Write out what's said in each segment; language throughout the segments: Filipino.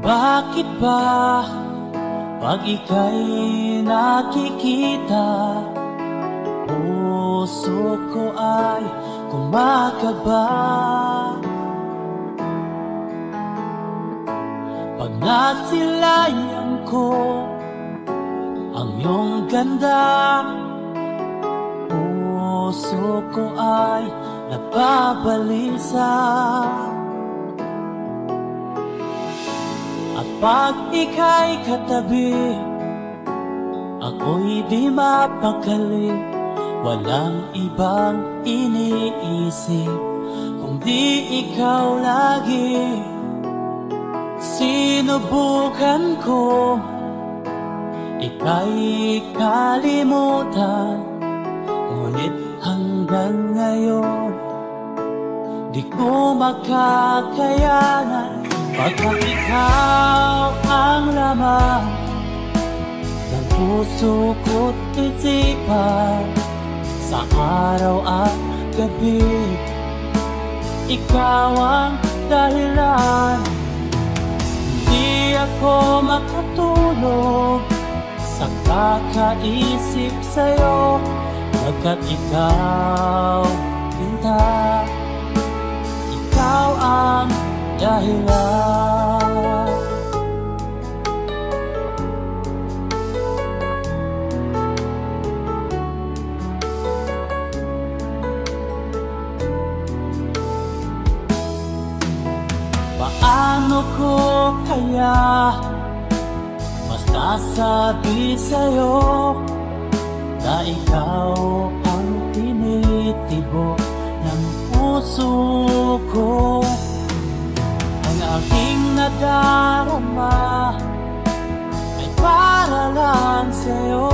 Bakit ba pag ika'y nakikita, puso ko ay kumakaba? Pag nasilayan ko ang iyong ganda, puso ko ay nababalisa. At pag ika'y katabi, ako'y di mapakali. Walang ibang iniisip kundi ikaw lagi. Sinubukan ko ika'y kalimutan, ngunit hanggang ngayon di ko makakayanan. Pagkat ikaw ang laman ng puso ko't isipan, sa araw at gabi ikaw ang dahilan. Hindi ako makatulog sa kakaisip sa'yo, pagkat ikaw, Sinta, ikaw ang dahilan. Paano ko kaya masasabi sa'yo na ikaw ang tinitibok ng puso ko? Ang aking nadarama ay para lang sa'yo,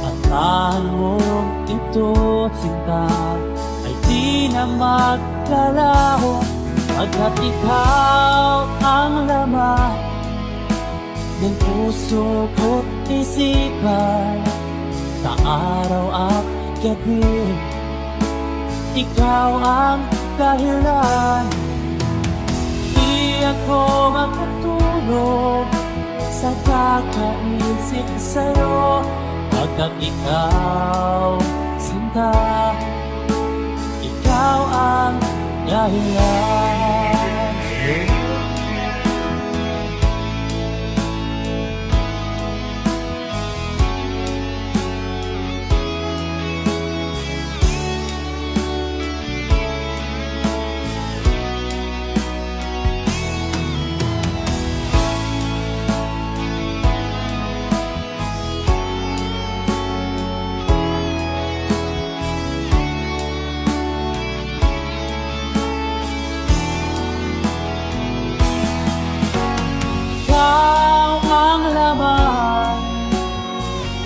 at mahal mo ito, Sinta, ay di na maglalaho. Pagkat ikaw ang laman ng puso ko't isipan, sa araw at gabi ikaw ang dahilan. Di ako makatulog sa kakaisip sa'yo, pagkat ikaw, Sinta, ikaw ang dahilan.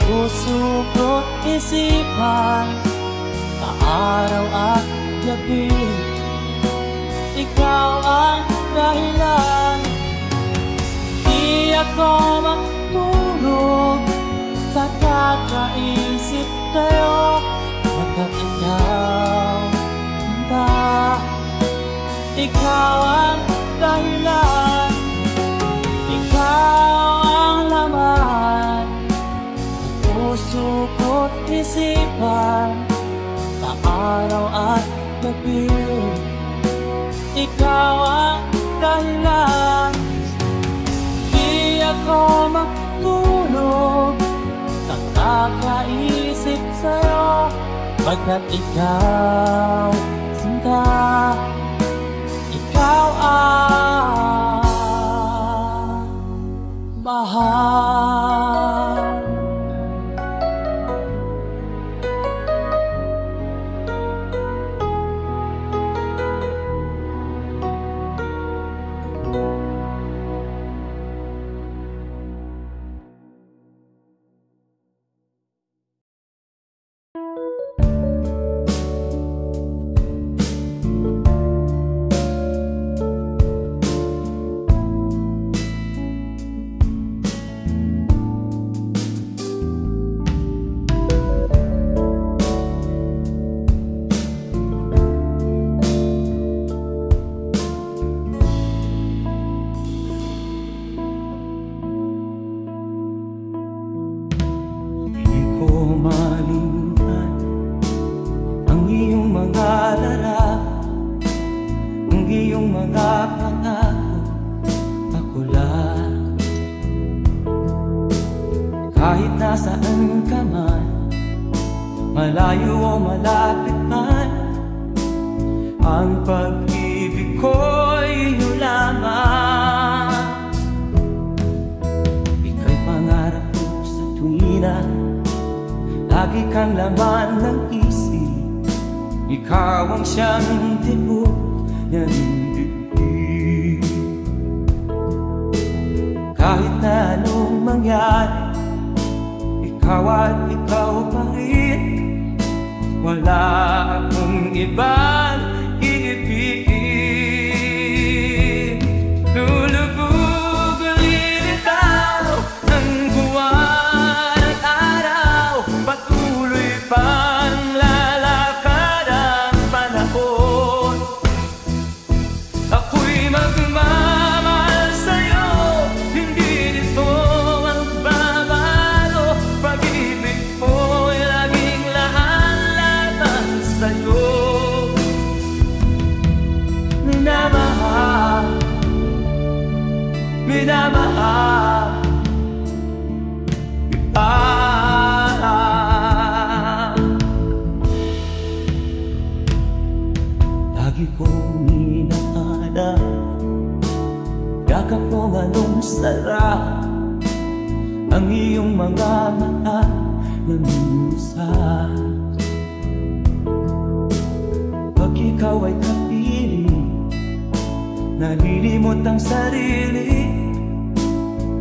Puso ko't isipan, sa araw at gabi ikaw ang dahilan. Di ako matulog sa kakaisip sa'yo, pagkat ikaw, Sinta, ikaw ang dahilan. Ikaw ang laman puso ko't isipan, sa araw at gabi ikaw ang dahilan. Di ako matulog sa kakaisip sa'yo, pagkat ikaw, Sinta, ikaw ang mahal. ang iyong mga pangako, ako lang. Kahit nasaan ka man, malayo o malapit man, ang pag-ibig ko'y iyo lamang. Ika'y pangarap ko sa tuwina, lagi kang laman ng isip. Ikaw ang siyang tibok ng dibdib. Kahit na anong mangyari, ikaw at ikaw pa rin. Wala akong ibang iibigin. Lulubog lilitaw ang buwan at araw, patuloy pang lalakad ang panahon. Ako'y magmamahal sa'yo, hindi nito magbabago. Pag-ibig ko'y laging laan-laban sa'yo. Minamahal, minamahal kita. Lagi kong inahanap, yakap mo anong sarap, ang iyong mga mata na minsan. Pag ikaw ay kapiling, nalilimot ang sarili.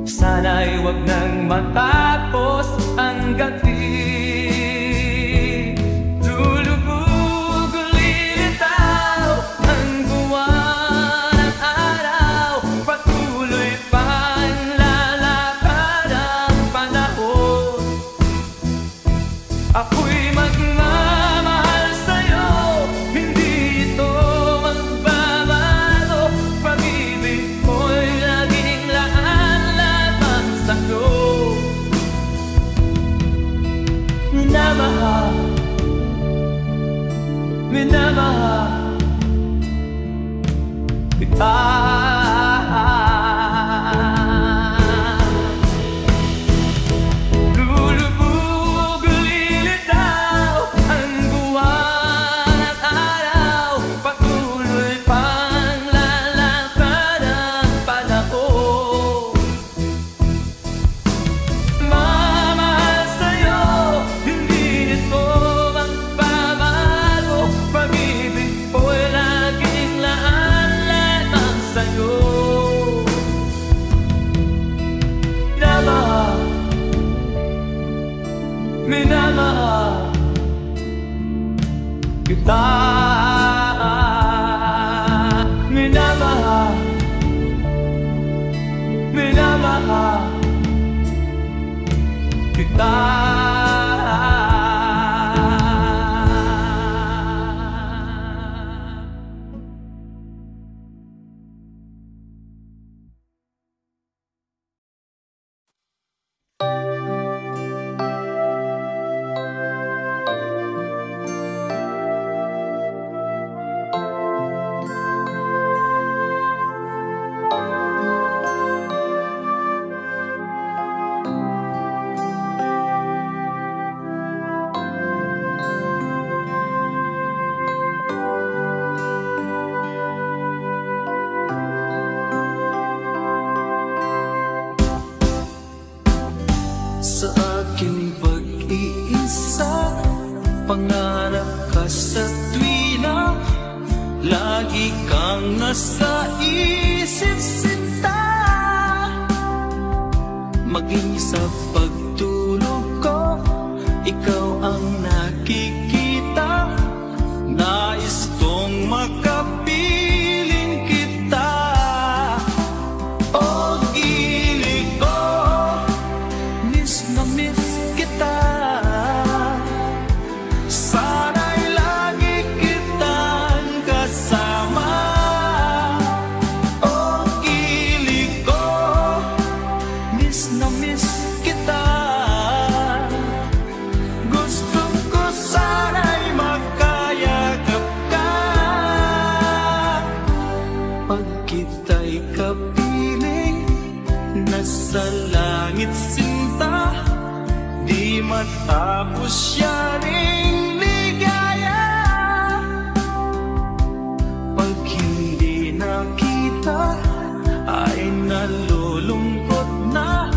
Sana'y wag nang matapos ang gabi. Lulubog lilitaw ang buwan at araw, patuloy pang lalakad ang panahon. Ako'y magmamahal sa'yo, hindi ito magbabago. Pag-ibig ko'y laging laan-laban sa'yo. Minamahal, minamahal kita. Lulubog lilitaw ang buwan at araw, patuloy pang lalakad ang panahon. Mamahal sa'yo, hindi nito magbabago. Pag-ibig ko'y laging laan-laban sa'yo. Minamahal, minamahal kita. Minamahal, minamahal kita. Sa aking pag-iisa, pangarap ka sa tuwina, lagi kang nasa isip sinta. Maging sa pagtulog ko, ikaw ang nakikita. Nais kong makapiling kita. O gilid ko, miss na miss kita. Sana'y lagi kitang kasama. O gilid ko, miss na miss kita. sa langit sinta, di matapos siya ring ligaya. Pag hindi nakita ay nalulungkot na,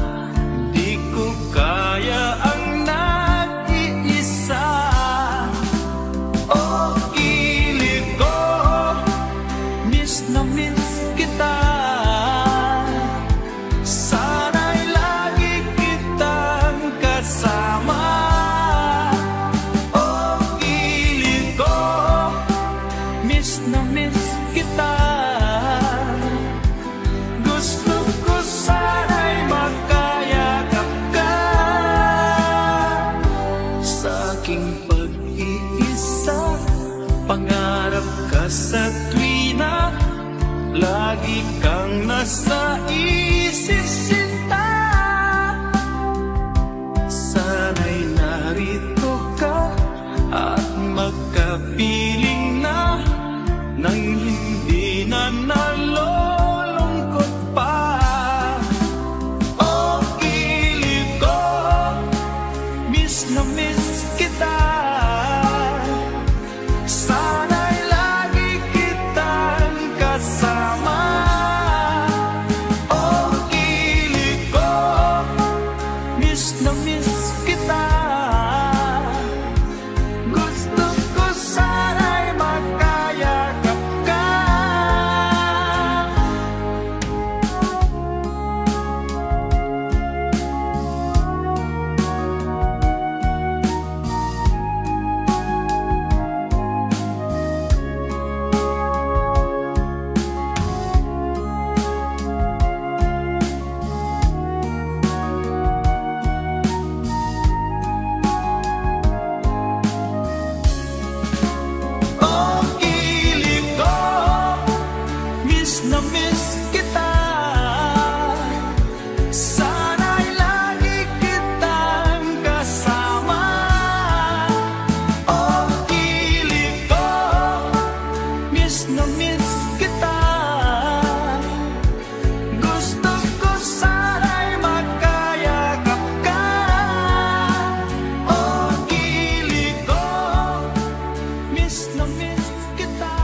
di ko kaya ang nag-iisa. Oh, kilig ko, miss na miss kita. Sana'y lagi kitang kasama. Oh, kilig ko, miss na miss kita. Gusto ko sana'y magkayakap ka sa aking pag-iisa. Pangarap ka sa tuwina, lagi kang nasa isip sinta. Sana'y narito ka at magkapiling na, nang hindi na nalulungkot pa. Oh, kilig ko, miss na miss kita. Sana'y lagi kitang kasama. Oh, kilig ko, miss na miss kita. Gusto ko sana'y magkayakap ka. Oh, kilig ko, miss na miss kita. Sana'y lagi kitang kasama. Oh, kilig ko, miss na miss kita. Gusto ko sana'y magkayakap ka. Oh, kilig ko, miss na miss kita.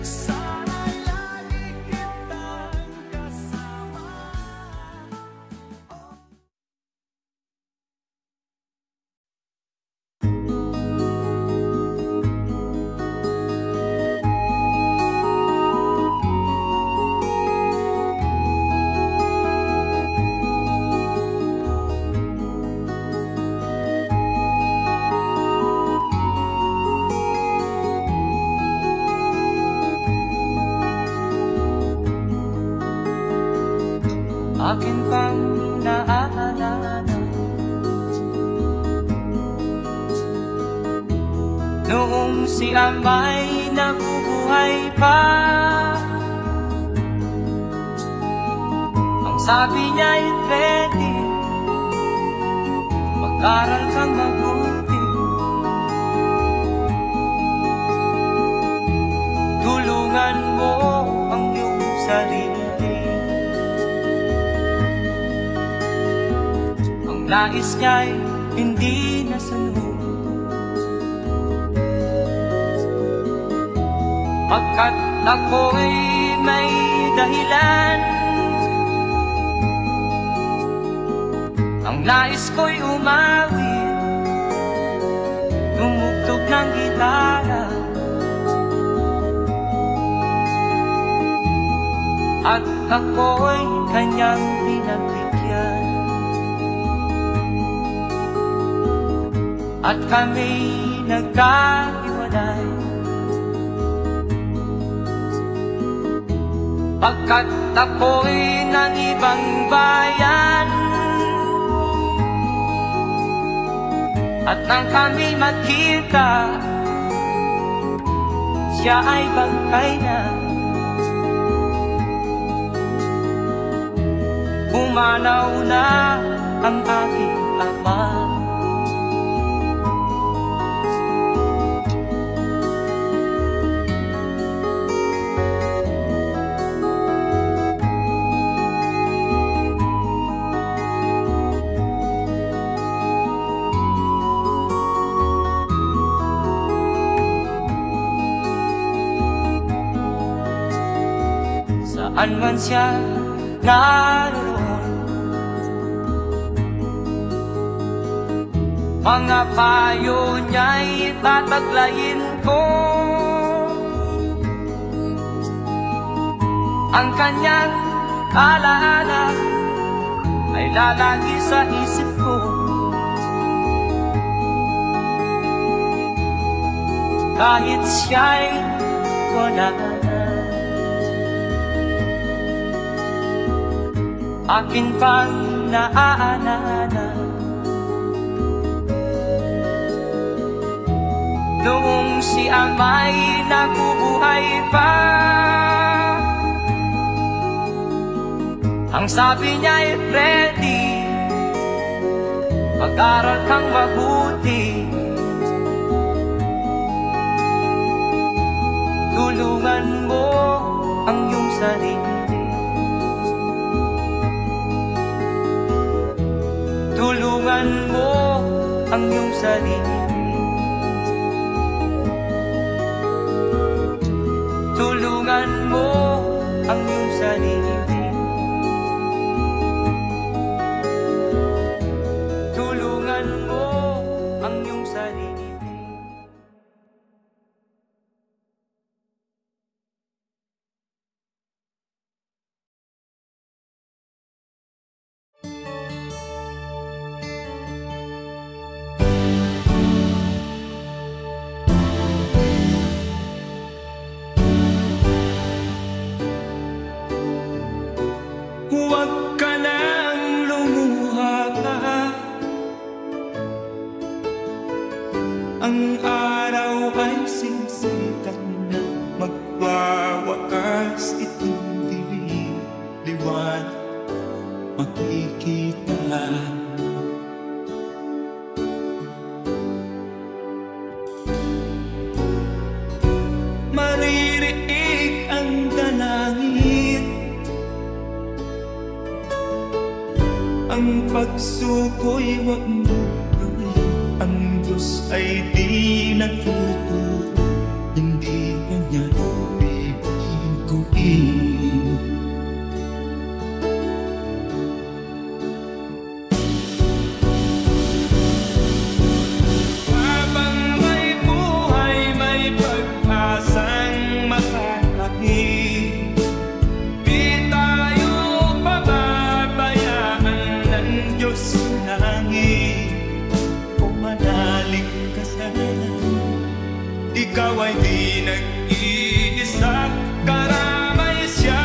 Sana'y lagi kitang kasama. Akin pang naaalala noong si Amay nabubuhay pa. Ang sabi niya'y pwede mag-aral kang mabuti, tulungan mo ang iyong sarili. Ang nais niya'y hindi nasunod, pagkat ako'y may dahilan. Ang nais ko'y umawit, tumugtog ng gitara, at ako'y kanyang pinagbigyan. At kami nagkahiwalay, pagkat ako'y ng ibang bayan. At nang kami magkita, siya ay bangkay na. Pumanaw na ang aking ama. saan man siya naroon. Mga payo niya'y tataglayin ko, ang kanyang alaala ay lalagi sa isip ko. Kahit siya'y wala na, akin pang naaalala noong si Amay nabubuhay pa. Ang sabi niya ay Freddy, mag-aral kang mabuti, tulungan mo ang iyong sarili, tulungan mo ang iyong sarili, tulungan mo ang iyong sarili, tulungan mo ang iyong sarili. Huwag ka nang lumuha ka, ang araw ay sisikat na, magwawakas itong dilim, liwanag makikita. Maririnig ang dalangin, ang pagsuko'y wag mo gawin. Ang Diyos ay di natuturo, hindi kanya bibiguin. Habang may buhay, may pag-asang makakakit, di tayo pababayaan ng Diyos sa langit. O manalig ka sana, ikaw ay di nag-iisa, karamay siya.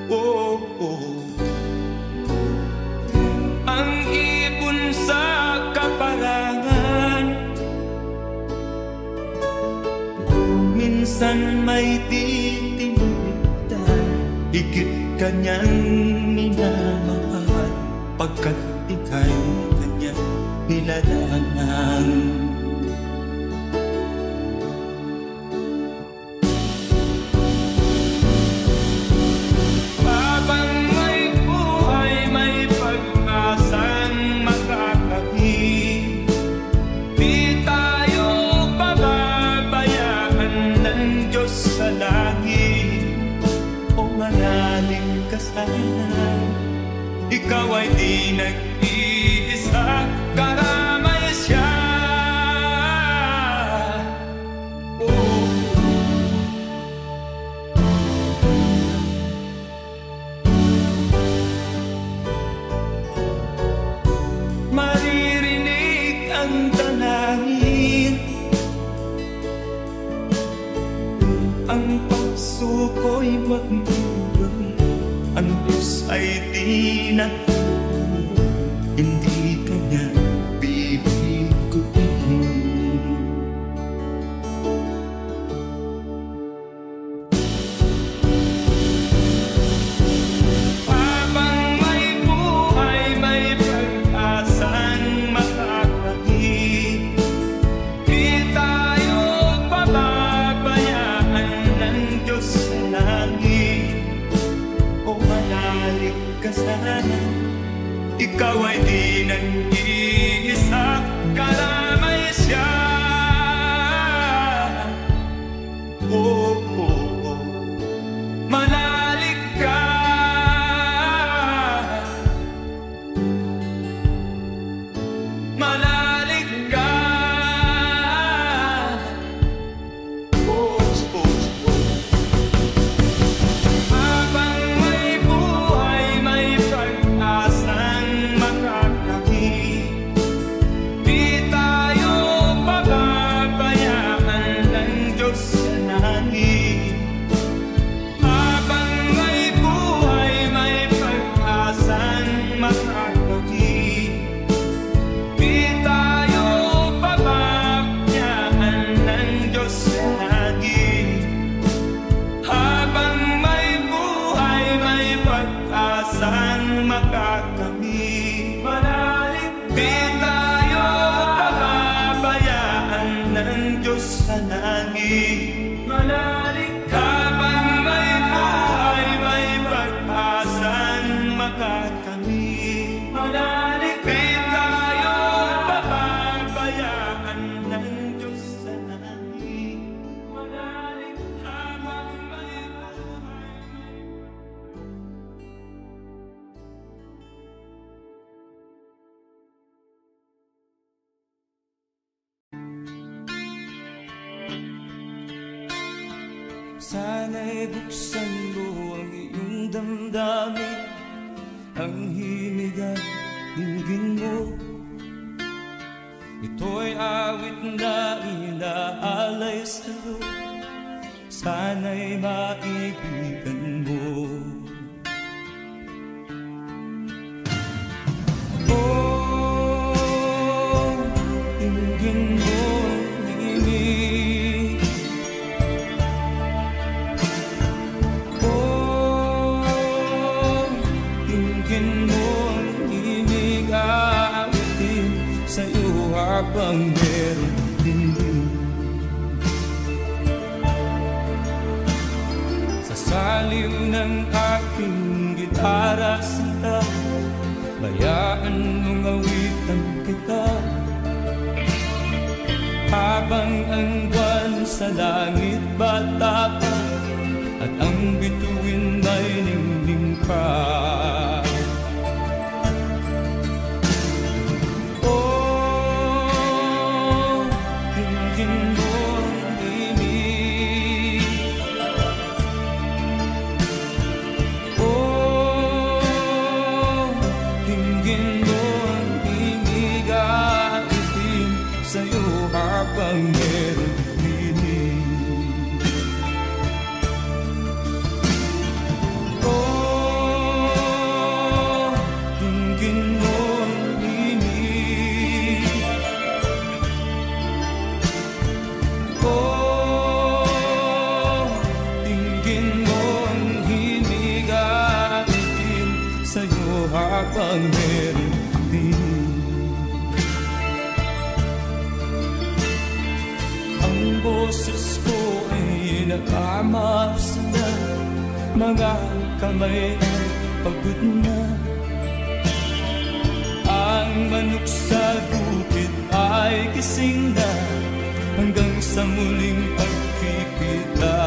Oh, oh. Ang ibon sa kaparangan, minsan may titinitan, higit kanyang minamahal, pagkat ika'y kanyang nilalangan. Habang may buhay, may pag-asang makakakit, di tayo pababayaan ng Diyos sa langit. O manalig ka sana, ikaw ay di nag-iisa, karamay siya. Oh. Maririnig ang dalangin, ang pagsuko'y wag mo gawin. Ang Diyos ay di natuturo, hindi kanya bibiguin. Habang may buhay, may pag-asang makakakit, di tayo pababayaan ng Diyos sa langit. O manalig ka sana, ikaw ay di nag-iisa, karamay siya. Oh. langit. Manalig ka bang may buhay, may pag-asang makakamit. Manalig ka tayo, papabayaan ng Diyos sa langit. Manalig ka bang may buhay. Sana'y buksan mo ang iyong damdamin, ang himig at dinggin mo. Ito'y awit na inaalay sa'yo, sana'y maibigan mo. Oh, dinggin mo ang himig. Sa'yo habang meron din. Sa saliw ng aking gitara sinta, bayaan mong awitan kita. Habang ang buwan sa langit bata pa, at ang bituin ay ningning pa. Habang meron din. Ang boses ko ay nakamasla, mga kamay ay pagod na. Ang manok sa bukid ay gising na, hanggang sa muling pagkikita.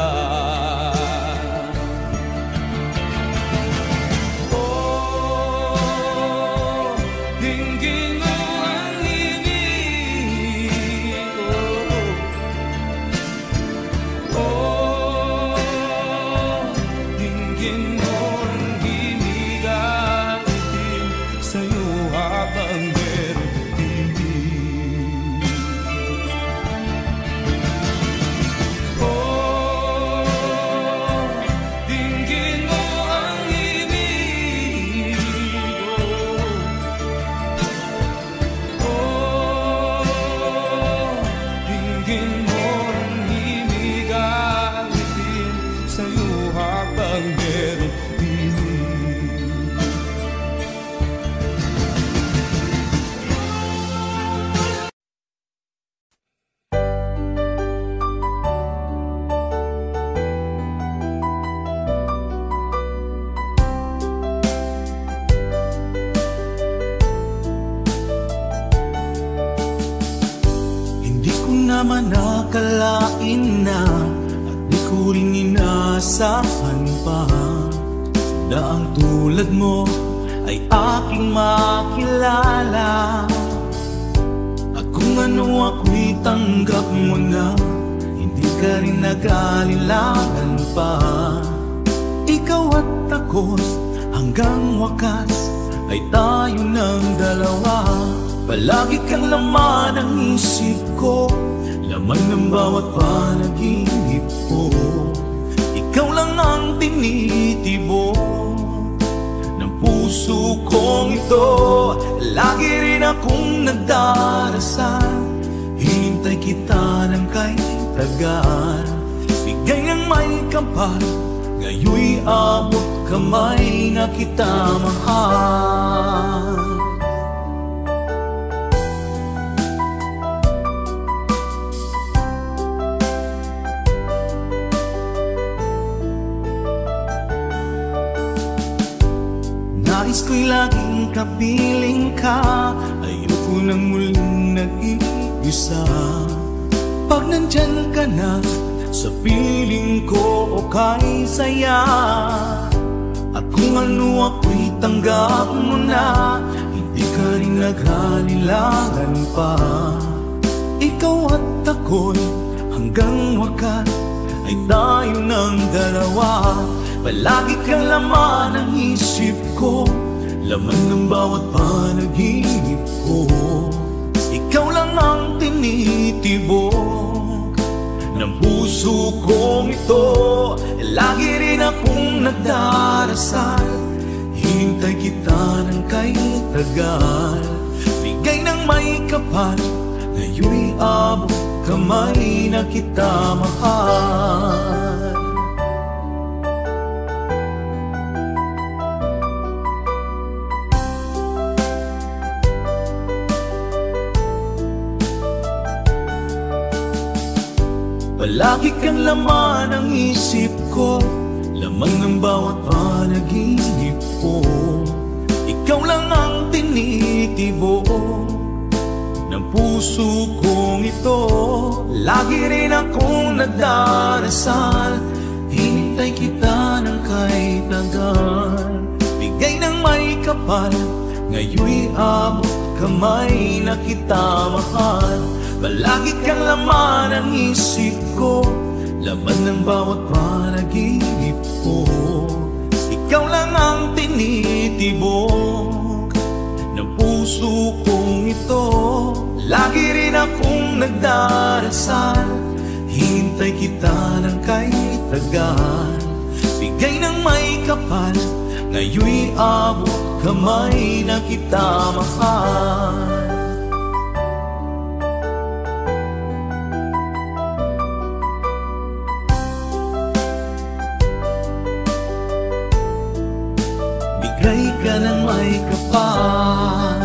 naman nakalain na at di ko rin inaasahan pa na ang tulad mo ay aking makilala. At kung ano ako'y tanggap mo na, hindi ka rin nag-alilangan pa. Ikaw at ako hanggang wakas ay tayo ng dalawa. Palagi kang laman ng isip ko, laman ng bawat panaginip ko. Ikaw lang ang tinitibok ng puso kong ito. Lagi rin akong nagdarasal, hinintay kita ng kay tagal. Bigay ng may kapal, ngayoy abot kamay na kita mahal. nais ko'y laging kapiling ka. Ayoko nang muling nag-iisa. Pag nandyan ka na sa piling ko, okay saya. At kung ano ako'y tanggap mo na, hindi ka rin naghalilangan pa. Ikaw at ako'y hanggang wakas ay tayo ng dalawa. Palagi kang laman ng isip ko, laman ng bawat panaginip ko. Ikaw lang ang tinitibok ng puso kong ito. Lagi rin akong nagdarasal, hinintay kita ng kay tagal. Bigay ng may kapal, ngayon'y abot kamay na kita mahal. Palagi kang laman ng isip ko, laman ng bawat panaginip ko. Ikaw lang ang tinitibok ng puso kong ito. Lagi rin akong nagdarasal, hinintay kita ng kahit tagal. Bigay ng may kapal, ngayon'y abot kamay na kita mahal. Palagi kang laman ng isip ko, laman ng bawat panaginip ko. Ikaw lang ang tinitibok ng puso kong ito. Lagi rin akong nagdarasal, hintay kita ng kahit tagal. Bigay ng may kapal, ngayon'y abot kamay na kita mahal. Bigay ka ng may kapal,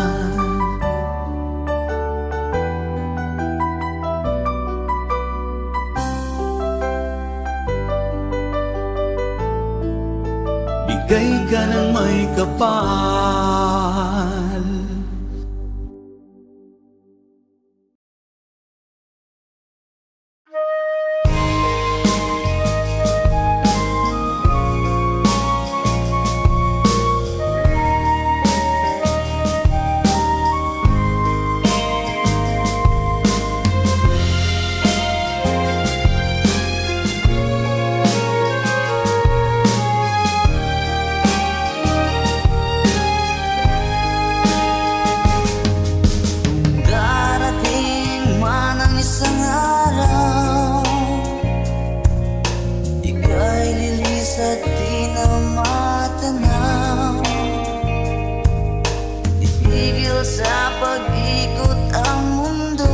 bigay ka ng may kapal. Sa pag-ikot ang mundo,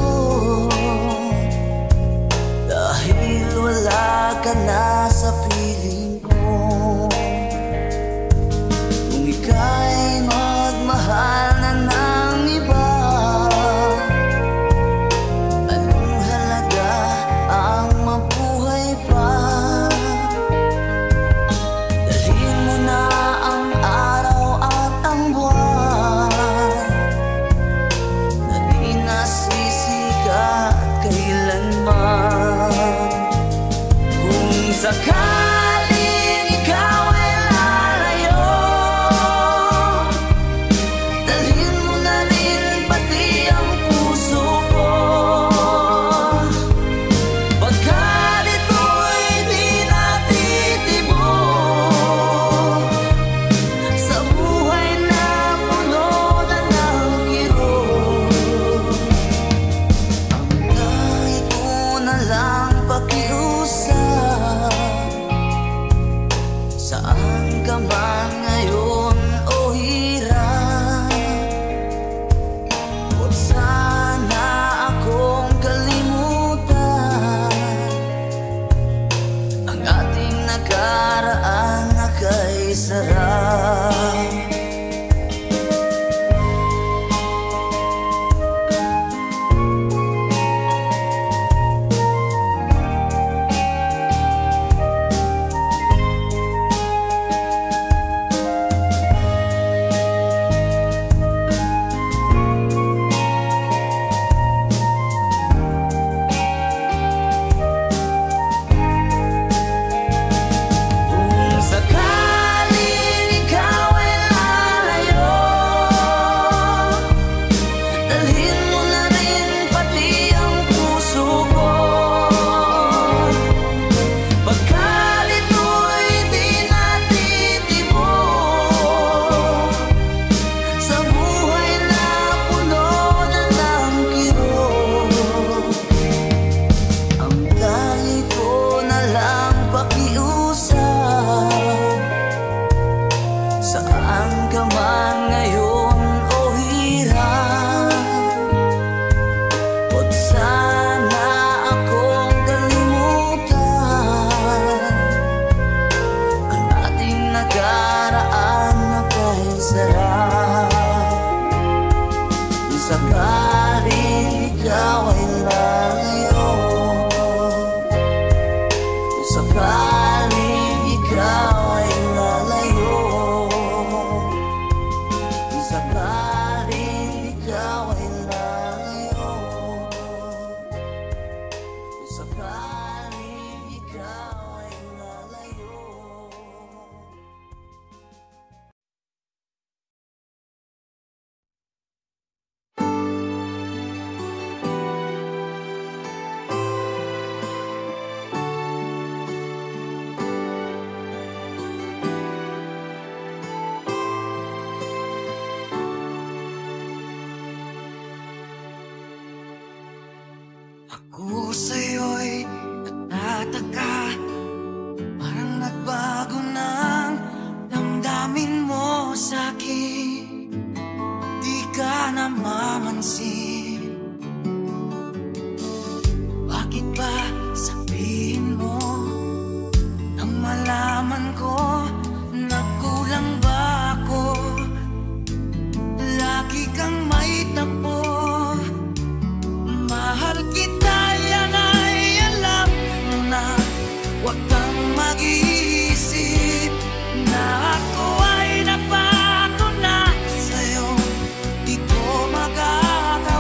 dahil wala ka na sa piling ko. Kung ika'y magmahal na ng iba, anong halaga ang mabuhay pa? Dalhin mo na ang araw at ang buwan, kung sakaling ikaw ay lalayo, dalhin mo na rin pati ang puso ko. Pagkat ito'y di natitibok sa buhay na puno na ng kirot. Ang kahit ko na lang pakiusap, saan ka man ngayon o hirap, huwag sana akong kalimutan ang ating nakaraan na kay sarap. ikaw ay lalayo. Ako sa'yo'y natataka, parang nagbago ng damdamin mo sa'kin. Di ka namamansin, bakit ba sabihin mo nang malaman ko na kulang ba ako? Lagi kang may tapo, mahal kita, yan ay alam mo na. Huwag kang mag-iisip na ako ay napako na sa'yo. Di ko magagawa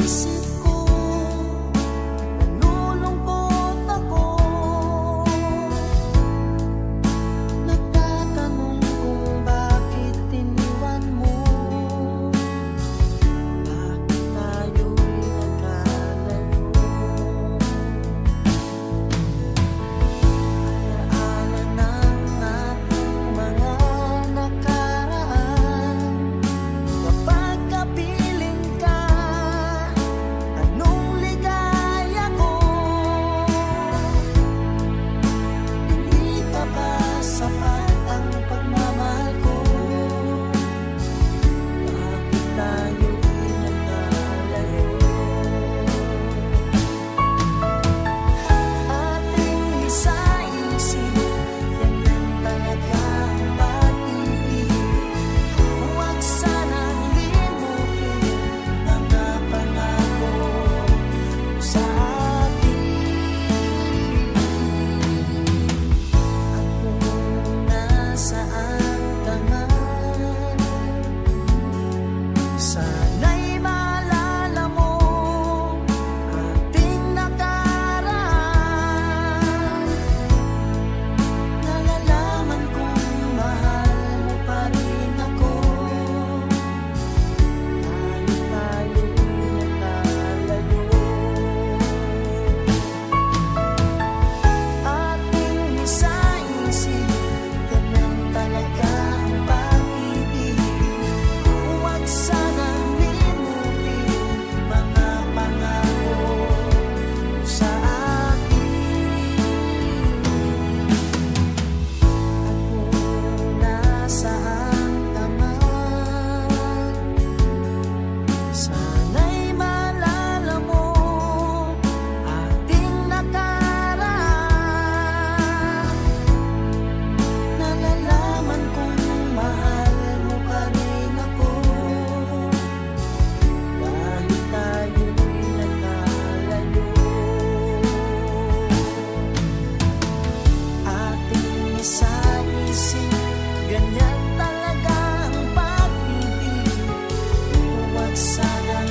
isip ko, nalulungkot ako. Nagtatanong kung bakit iniwan mo, bakit tayo'y nagkalayo. Alaala ng ating mga nakaraan. Kapag kapiling ka, anong ligaya ko? Hindi pa ba sapat ang pagmamahal ko? Bakit tayo'y nagkalayo? Ating isa-isip, ganyan talaga ang pag-ibig. Huwag sanang limutin mga pangako sa atin. Kung nasaan ka man, sana'y maalala mo ating nakaraan. Nalalaman kong mahal mo pa rin ako. Kahit tayo'y nagkalayo, ating isa-isip, ganyan talaga ang pag-ibig. Huwag sanang limutin mga pangako sa akin. At kung nasaan ka man, sana'y maalala mo ating nakaraan. Nalalaman kong mahal mo pa rin ako. Kahit tayo'y nagkalayo, ating isa-isip, ganyan talaga ang pag-ibig. Huwag sanang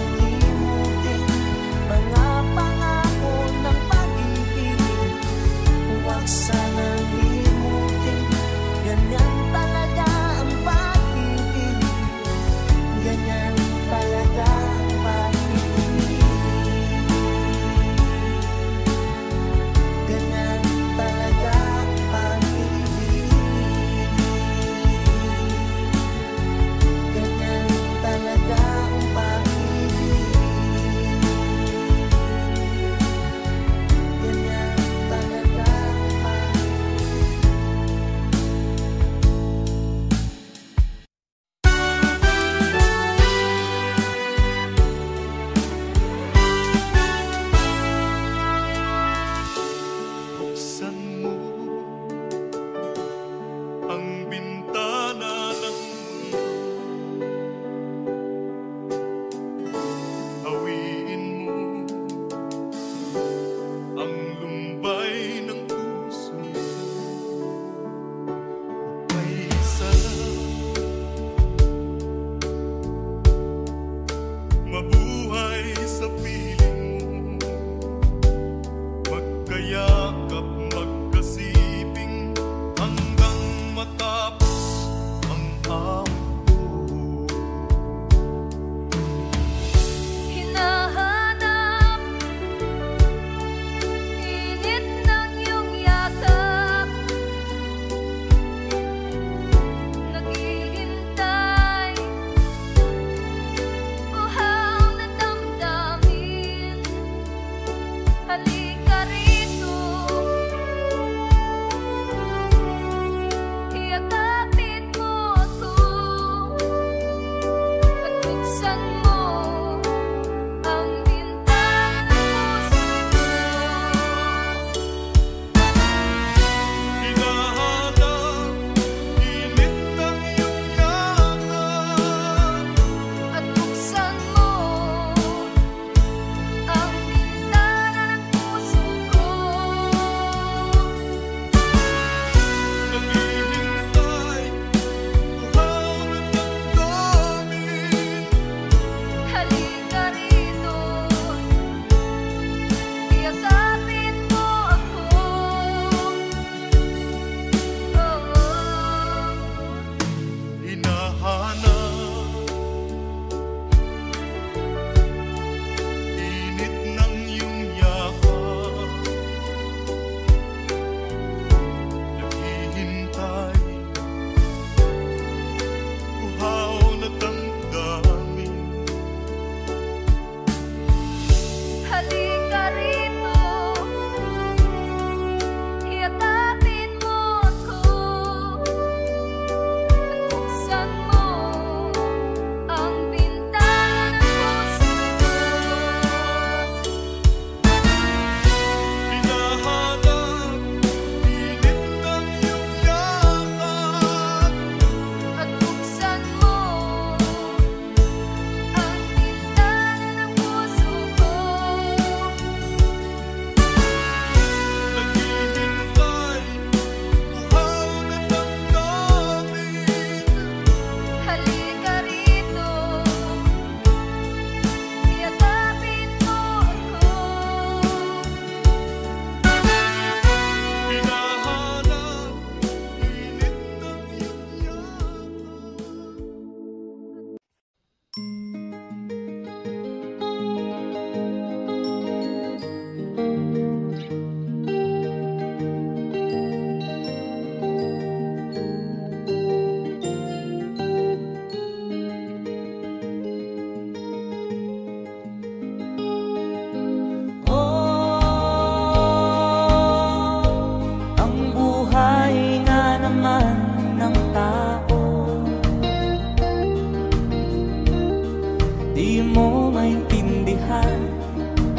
Di mo maintindihan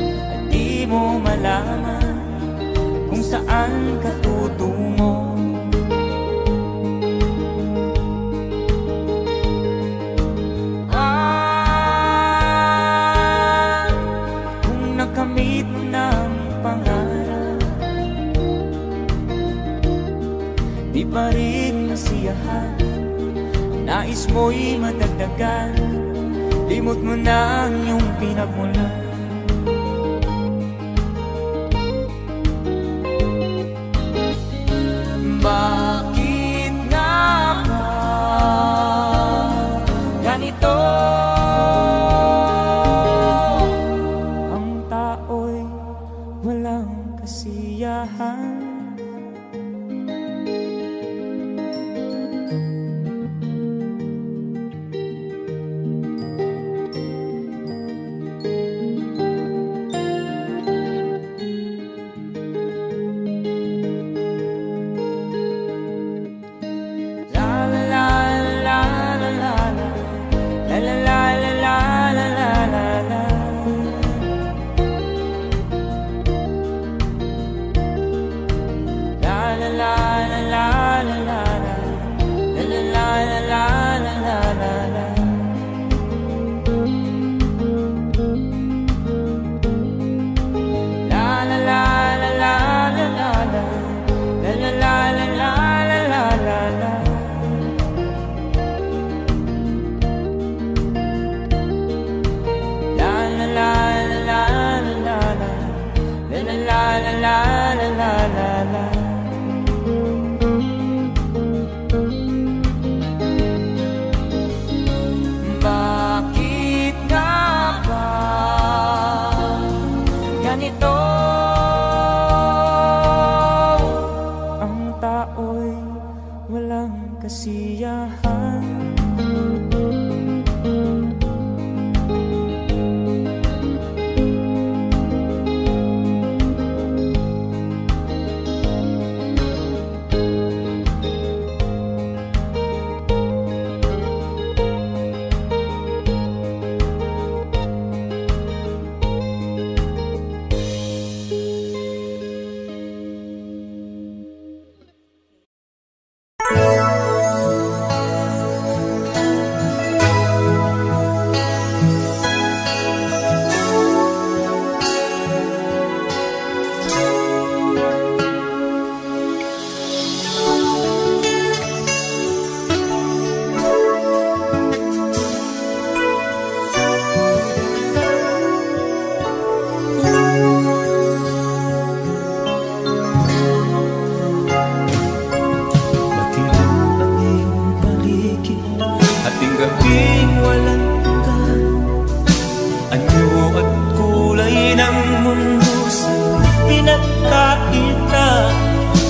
at di mo malaman kung saan ka tutungo. Kung nakamit mo ng pangarap, di pa rin masiyahan, nais mo'y madagdagan, limot mo na ang iyong pinagmulan. Bakit nga ba ganito? Ang tao'y walang kasiyahan. Bakit nga ba ganito? Ang tao'y walang kasiyahan.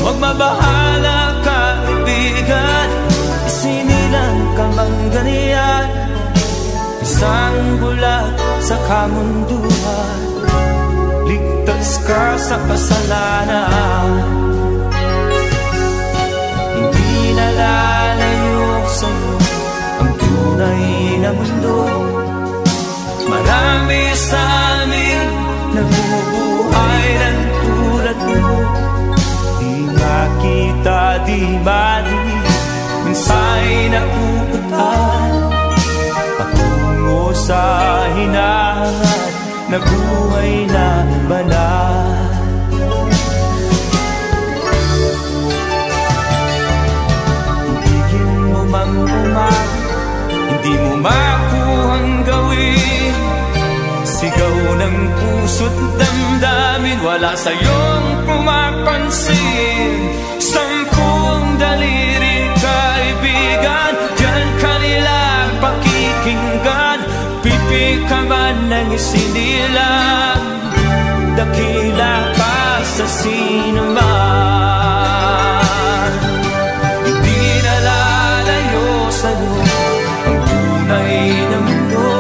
Magmabahala ka, kaibigan, isinilang ka mang ganyan. Isang bulat sa kamunduhan, ligtas ka sa kasalanan. Hindi nalalayo sa'yo ang tunay na mundo. Marami sa amin nabubuhay ng tulad mo. Kita di mali, minsa'y napupuntan patungo sa hinahanap na buhay na banal. Ibigin mo mang hindi mo makuhang gawin. Sigaw ng puso't damdamin, wala sa'yong pumapansin. Sampung daliri kaibigan, diyan kanila pakikinggan. Pipi ka man ng isinilang, dakila pa sa sinuman. Hindi nalalayo sa'yo ang tunay na mundo.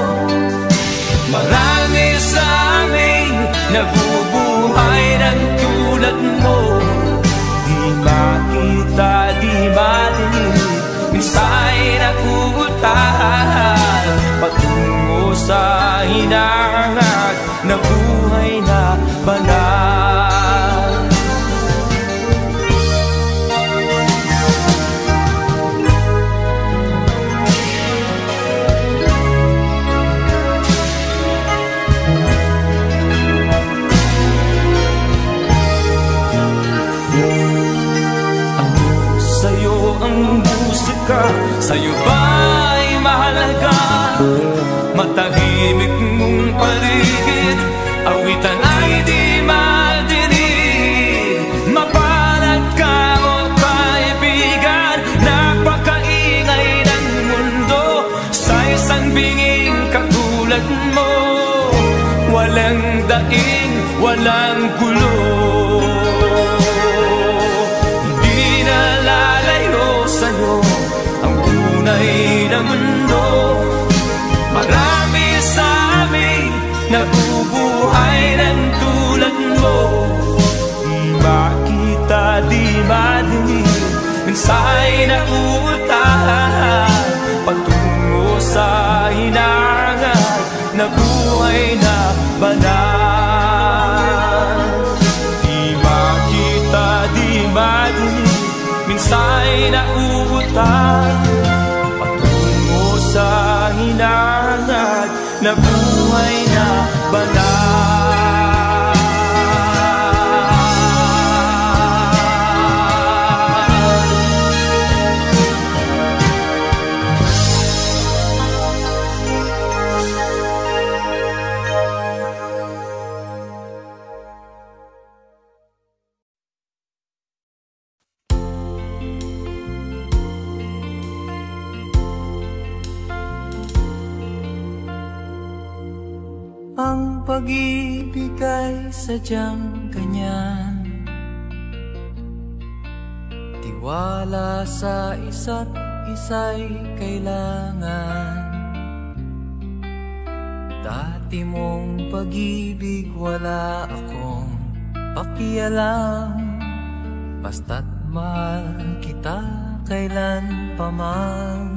Marami sa amin nabubuhay ng tulad mo. Di makita, di madinig, minsa'y nakugutan patungo sa hinahangad na buhay na banal. Sa'yo ang musika, sa'yo ba'y mahalaga? Matahimik mong paligid, awitan ay di madinig. Mapalad ka o kaibigan, napakaingay ng mundo. Sa isang binging katulad mo, walang daing, walang gulo. Ang tunay na mundo, marami sa amin nabubuhay ng tulad mo. Di makita, di madinig, minsa'y nauutahan patungo sa hinahangad na buhay na banal. Di makita, di madinig, minsa'y nauutan patungo sa hinahangad na buhay na banal. Ang pag-ibig ay sadyang ganyan, tiwala sa isa't isa'y kailangan. Dati mong pag-ibig wala akong pakialam, basta't mahal kita kailan pa man.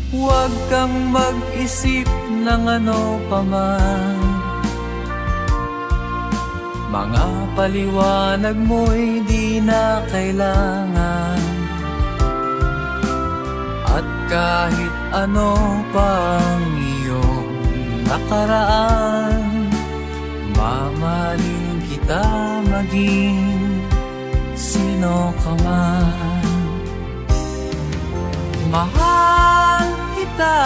Huwag kang mag-isip ng ano pa man, mga paliwanag mo'y di na kailangan. At kahit ano pang iyong nakaraan, mamahalin kita maging sino ka man. Mahal kita,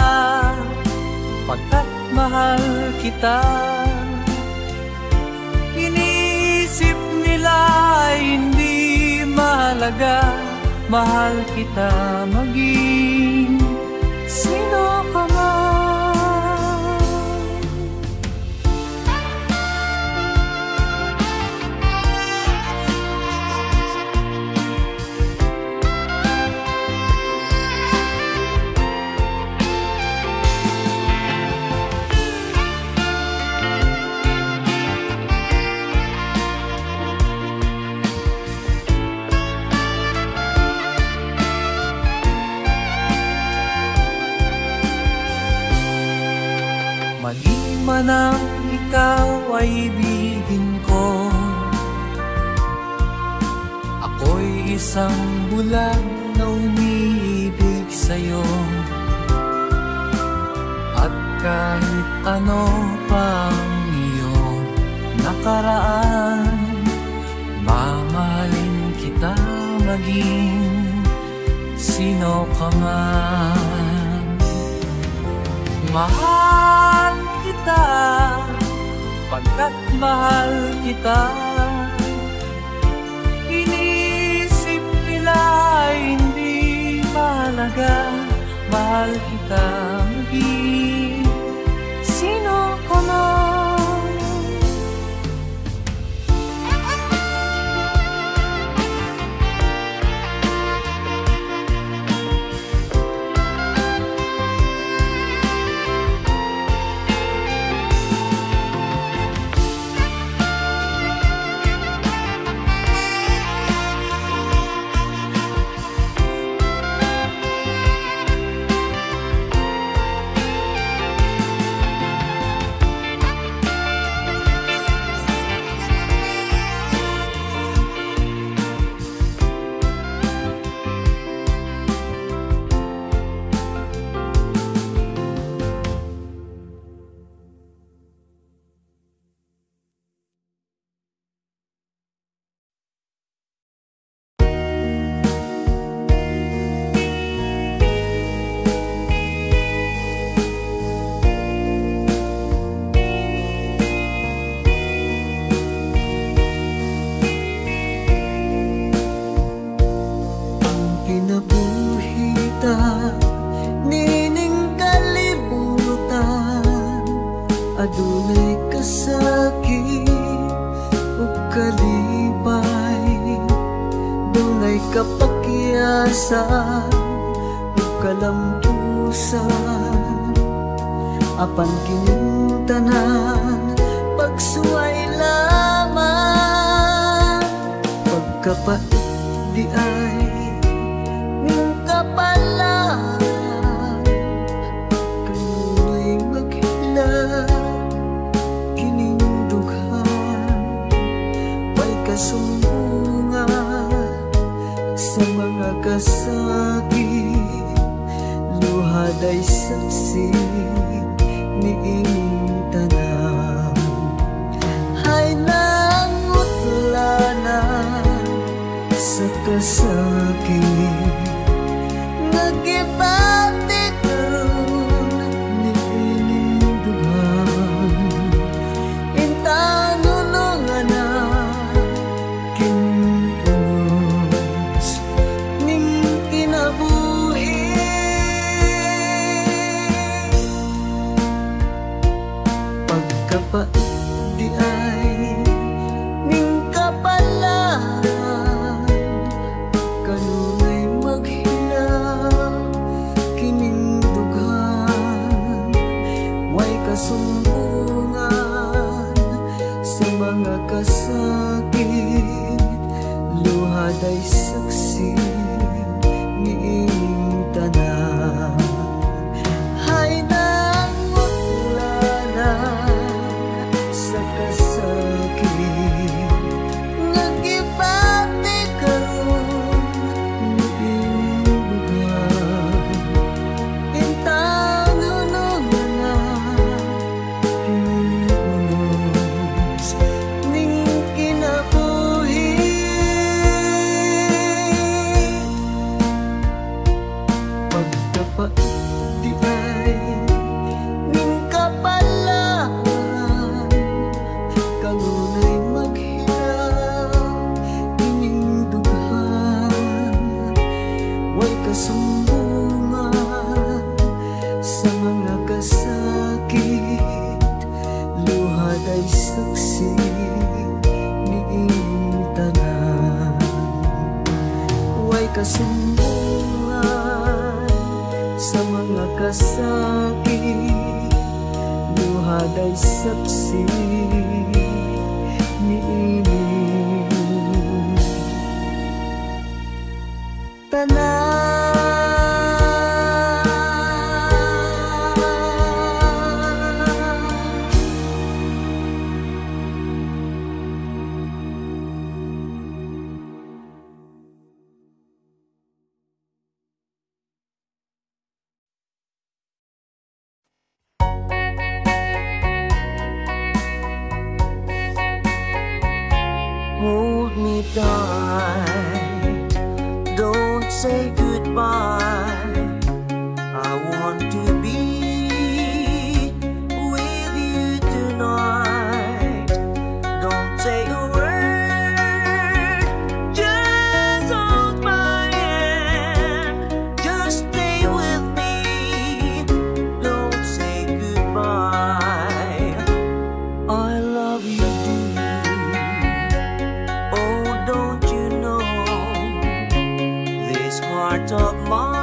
pagkat mahal kita. Iniisip nila hindi mahalaga, mahal kita maging sino ka man. Maliman ang ikaw ay ibigin ko, ako'y isang bulag na umiibig sa'yo. At kahit ano pang iyong nakaraan, mamahalin kita maging sino ka man. Mahal kita, pagkat mahal kita. Inisip nila hindi mahalaga, mahal kita maging sino ka man. adunay kasakit o kalipay, dunay kapakyasan o kalampusan, apan kining tanan pagsuway lamang, pagkapait di ay ning kapalan, kanunay maghilag kining dughan, may kasumbungan sa mga kasakit, luhad ay saksi ni ining tanan. Hay nangutlanan sa kasakit, nagibati karon ni ining dughan, intanunungan na kinunos ning kinabuhi, pagkapait di ay ning kapalan, kanunay maghilang kining dughan, way kasumbungan sa mga kasakit, luhad ay saksi ni ining tanan. Hay nangutlanan sa kasakit, nagibati karon ni ining dughan, intanunungan na kining unos ning kinabuhi, pagkapait di ay ning kapalan, kanunay maghilang kining dughan, way kasumbungan sa mga kasakit, luhad ay saksi ni ining tanan, way kasumbungan sa mga kasakit, luhad ay saksi ni ining tanan. Hold me tight, don't say goodbye. I want to be with you tonight. Don't say a word, just hold my hand, just stay with me. Don't say goodbye. I love you, dear. Oh, don't you know this heart of mine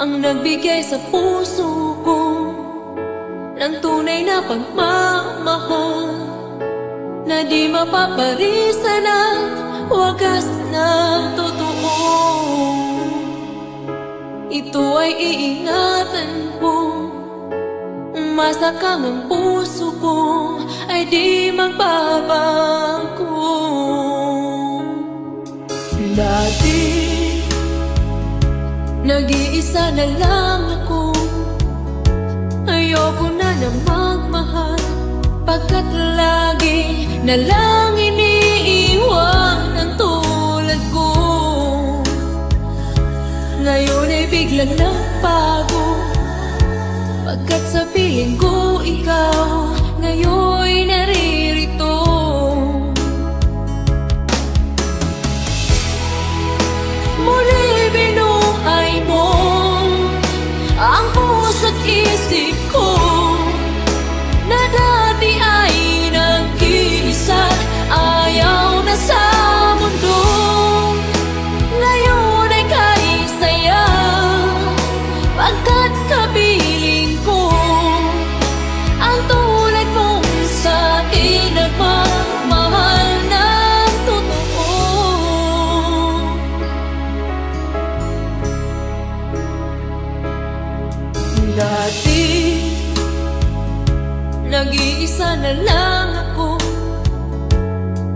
ang nagbigay sa puso ko ng tunay na pagmamahal na di mapaparisan at wagas na totoo. Ito ay iingatan ko, umasa kang ang puso ko ay di magbabago. Dati nag-iisa na lang ako, ayoko na magmahal, pagkat lagi na lang iniiwan ang tulad ko. Ngayon ay biglang nagbago, pagkat sa piling ko ikaw ngayon naririto. Muli binuhay mo ang puso't isip ko na dati ay nag-iisa, ayaw na sa mundo. Ngayon ay kaisaya, pagkat kapiling ko ang tulad mong sa akin nagmamahal ng totoo. Dati nag-iisa na lang ako,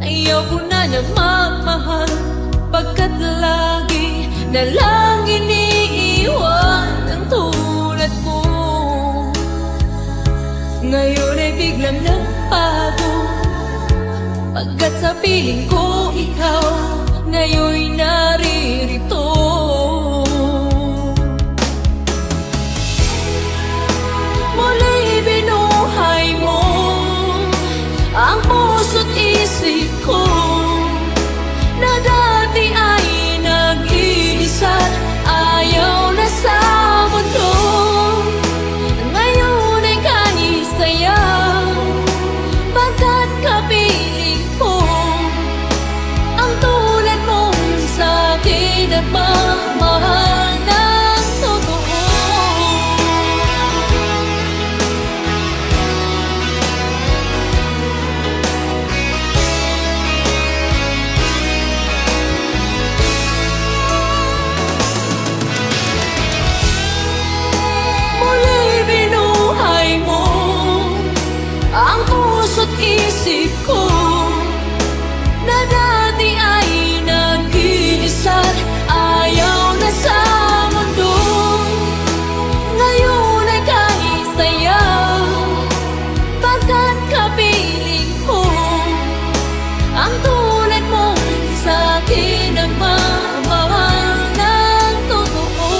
ayaw ko na magmahal, pagkat lagi na lang iniiwan ang tulad ko. Ngayon ay biglang nagbago, pagkat sa piling ko ikaw ngayon naririto. Muli binuhay mo ang puso't isip ko na dati ay nag-iisa, ayaw na sa mundo. Ngayon ay kanisaya, pagkat kapiling ko ang tulad mong sa akin nagmamahal ng totoo. Ang puso't isip ko na dati ay nag-iisa, ayaw na sa mundo. Ngayon ay kanisaya, pagkat kapiling ko ang tulad mong sa akin nagmamahal ng totoo.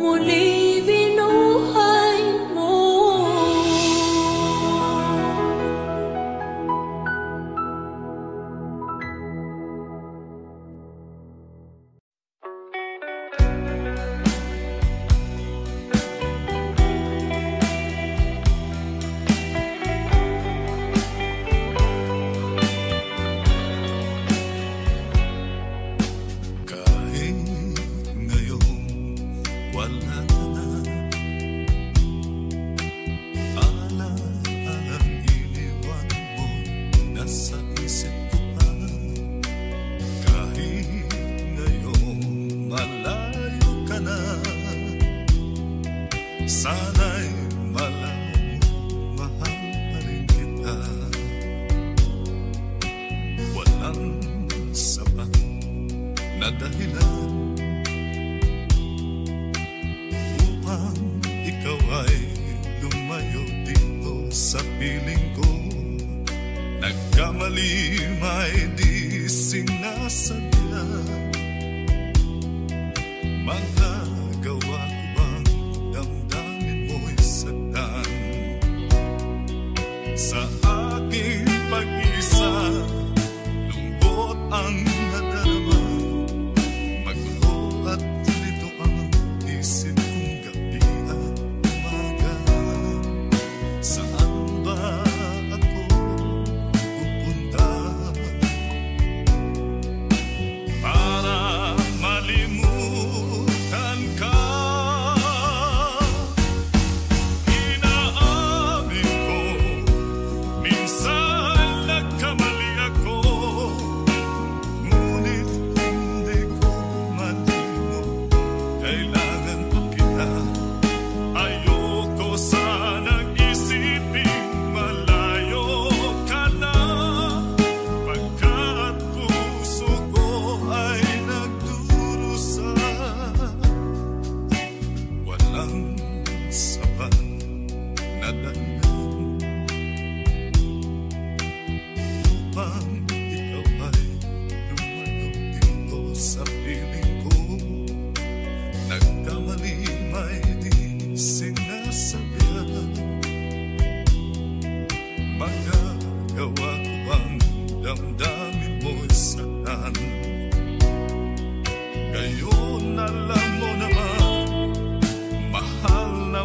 Muli binuhay mo. Kahit ngayon wala na ala-alang iniwan mo, nasa isip ko pa. Kahit ngayon malayo ka na, sana'y malayo mo, mahal pa rin kita. Walang sapat na dahilan upang ikaw ay lumayo dito sa piling ko. Nagkamali may di sinasadya, magagawa ko bang damdamin mo'y saktan sa aking pag-isa? Lungkot ang nadarama, magulo at lito ang isip kong gabi at umaga.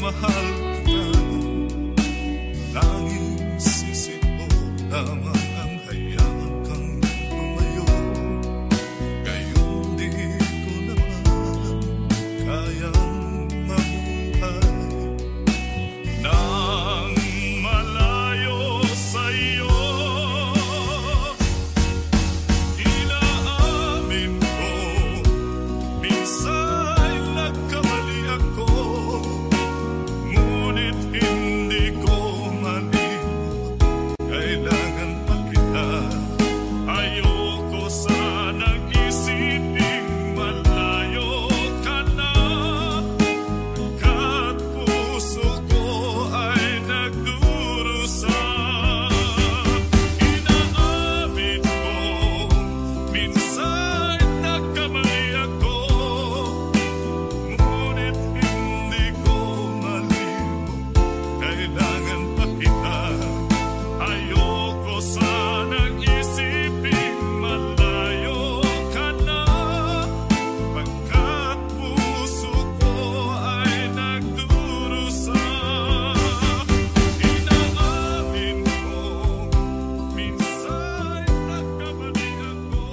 mahal kita. Tanging sisi ko lamang ang hayaan kang tumayo. Ngayon di ko naman kayang mabuhay nang malayo sa'yo. Inaamin ko, minsan nagkamali ako, ngunit hindi ko malimot, kailangan pa kita. Ayoko sanang isipin malayo ka na, kat puso ko ay nagdurusa. Inaamin ko, minsan nagkamali ako, ngunit hindi ko malimot, kailangan pa kita. Ayoko sanang isipin malayo ka na, pagkat puso ko ay nagdurusa. Inaamin ko, minsan nagkamali ako.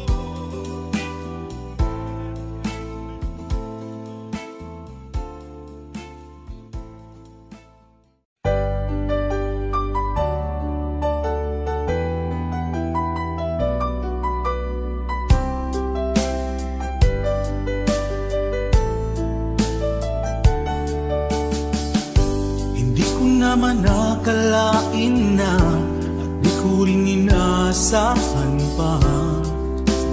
Hindi ko naman nakalain na at di ko rin inaasahan pa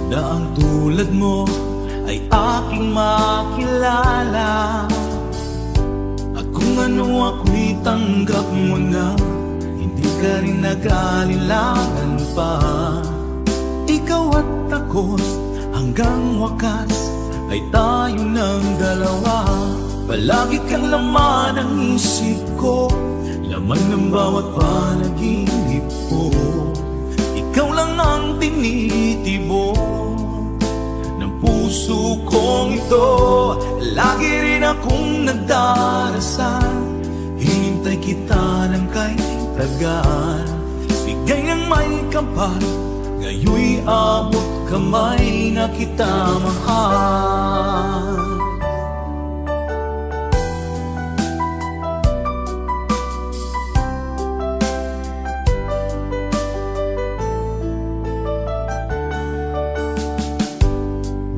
na ang tulad mo ay aking makilala. At kung ano ako'y tanggap mo na, hindi ka rin nag-alilangan pa. Ikaw at ako hanggang wakas ay tayo ng dalawa. Palagi kang laman ng isip ko, laman ng bawat panaginip ko. Ikaw lang ang tinitibok ng puso kong ito. Lagi rin akong nagdarasal, hinintay kita ng kahit tagal. Bigay ng may kapal, ngayoy abot kamay na kita mahal.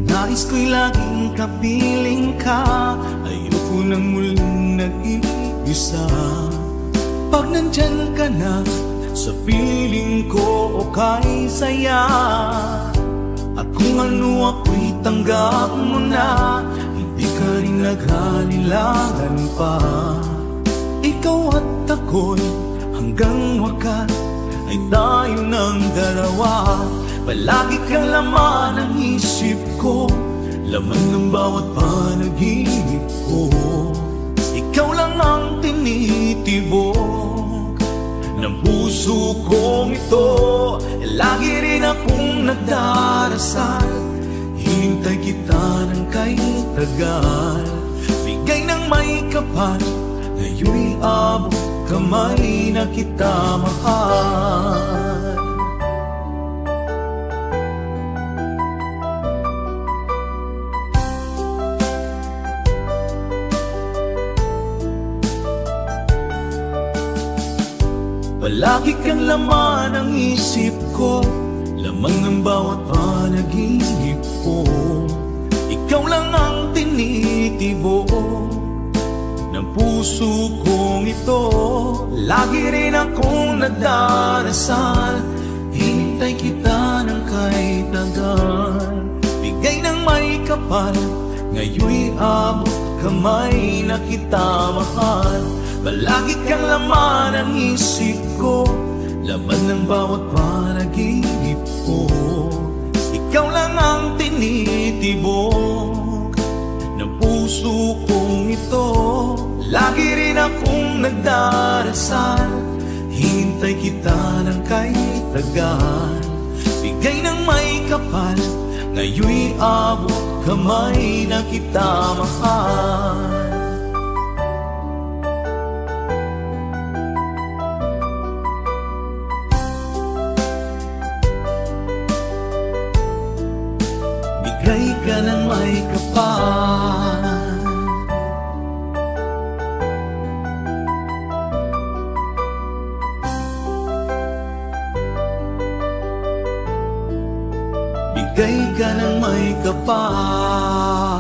Nais ko'y laging kapiling ka, ayoko nang muling nag-iisa. Pag nandyan ka na, sa piling ko okay saya. At kung ano ako'y tanggap mo na, hindi ka rin naghalilangan pa. Ikaw at ako'y hanggang wakas ay tayo ng dalawa. Palagi kang laman ng isip ko, laman ng bawat panaginip ko. Ikaw lang ang tinitibok ng puso kong ito. Lagi rin akong nagdarasal, hinintay kita ng kahit tagal. Bigay ng may kapal, ngayoy abot kamay na kita mahal. Palagi kang laman ng isip ko, laman ng bawat panaginip ko. Ikaw lang ang tinitibok ng puso kong ito. Lagi rin akong nagdarasal, hinintay kita ng kahit tagal. Bigay ng may kapal, ngayoy abot kamay na kita mahal. Palagi kang laman ng isip ko, laman ng bawat panaginip ko. Ikaw lang ang tinitibok ng puso kong ito. Lagi rin akong nagdarasal, hintay kita ng kahit tagal. Bigay ng may kapal, ngayoy abot kamay na kita mahal. ka ng may kapal. Bigay ka ng may kapal.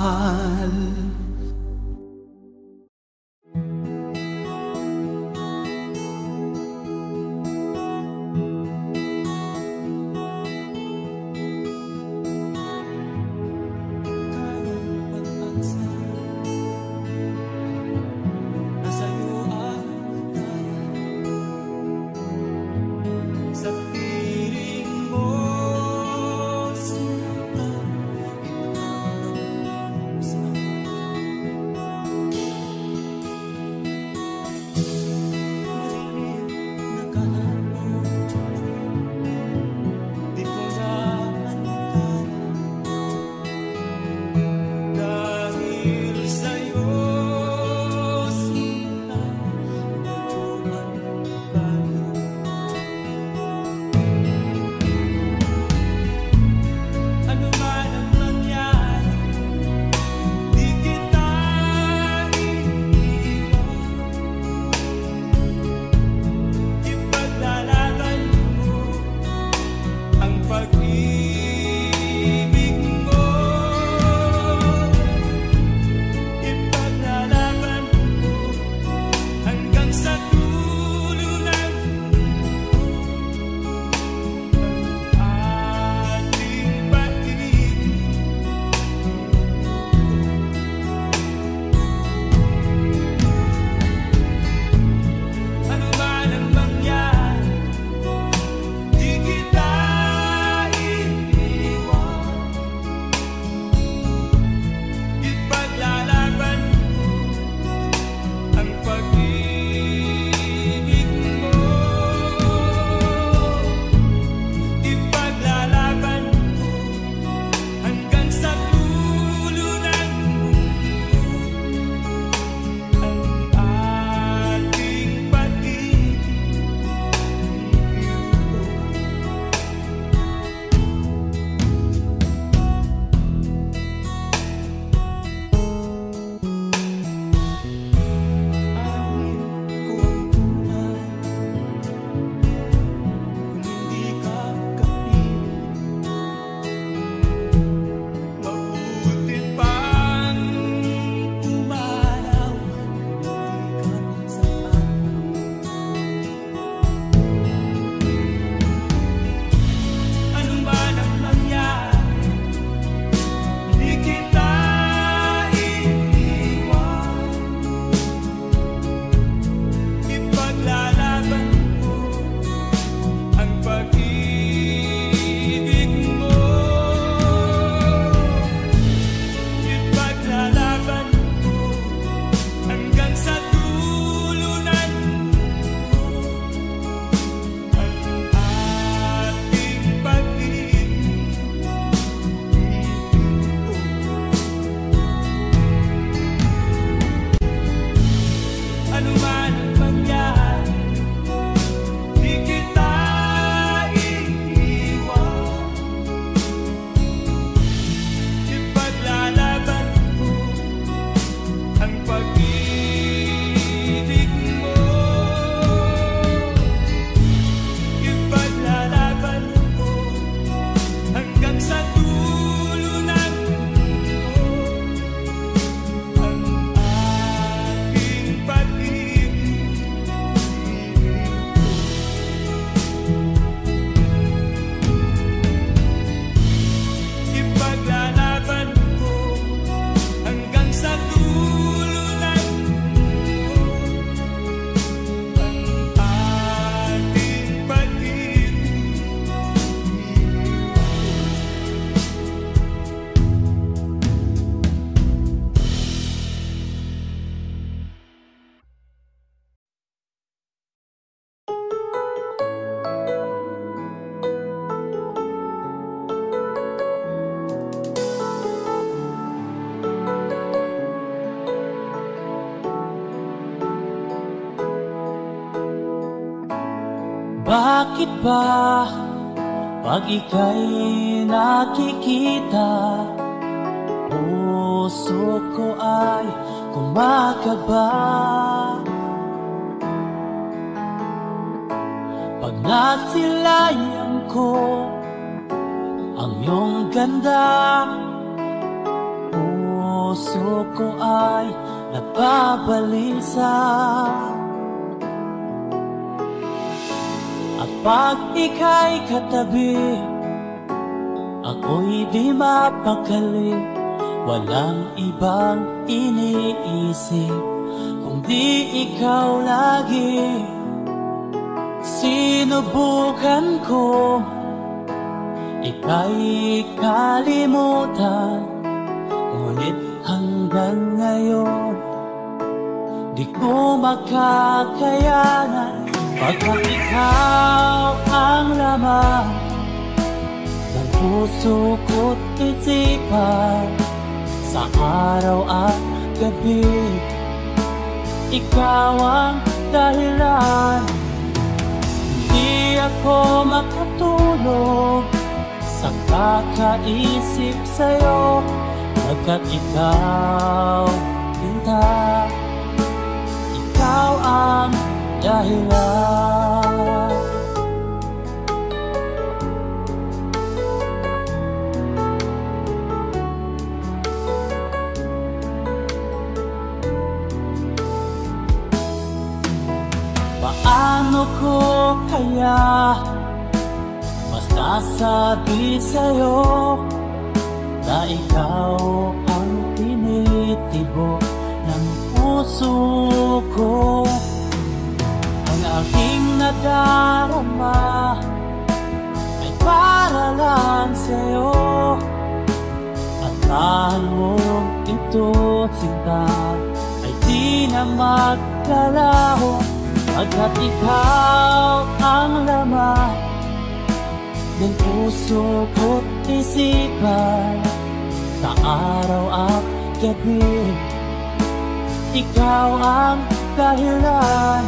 Bakit ba pag ika'y nakikita, puso ko ay kumakaba pag nasilayan ko ang iyong ganda. Puso ko ay nababalisa at pag ika'y katabi, ako'y di mapakali. Walang ibang iniisip kundi ikaw lagi. Sinubukan ko ika'y kalimutan, ngunit hanggang ngayon di ko makakayanan. Pagkat ikaw ang laman ng puso ko't isipan, sa araw at gabi ikaw ang dahilan. Hindi ako makatulog sa kakaisip sa'yo, pagkat ikaw, Linda, ikaw ang dahilan. Paano ko kaya masasabi sa'yo na ikaw ang tinitibok ng puso ko? Ang aking nadarama ay para lang sa'yo, at mahal mo ito, sinta, ay di na maglalaho. Pagkat ikaw ang laman ng puso ko't isipan, sa araw at gabi ikaw ang dahilan.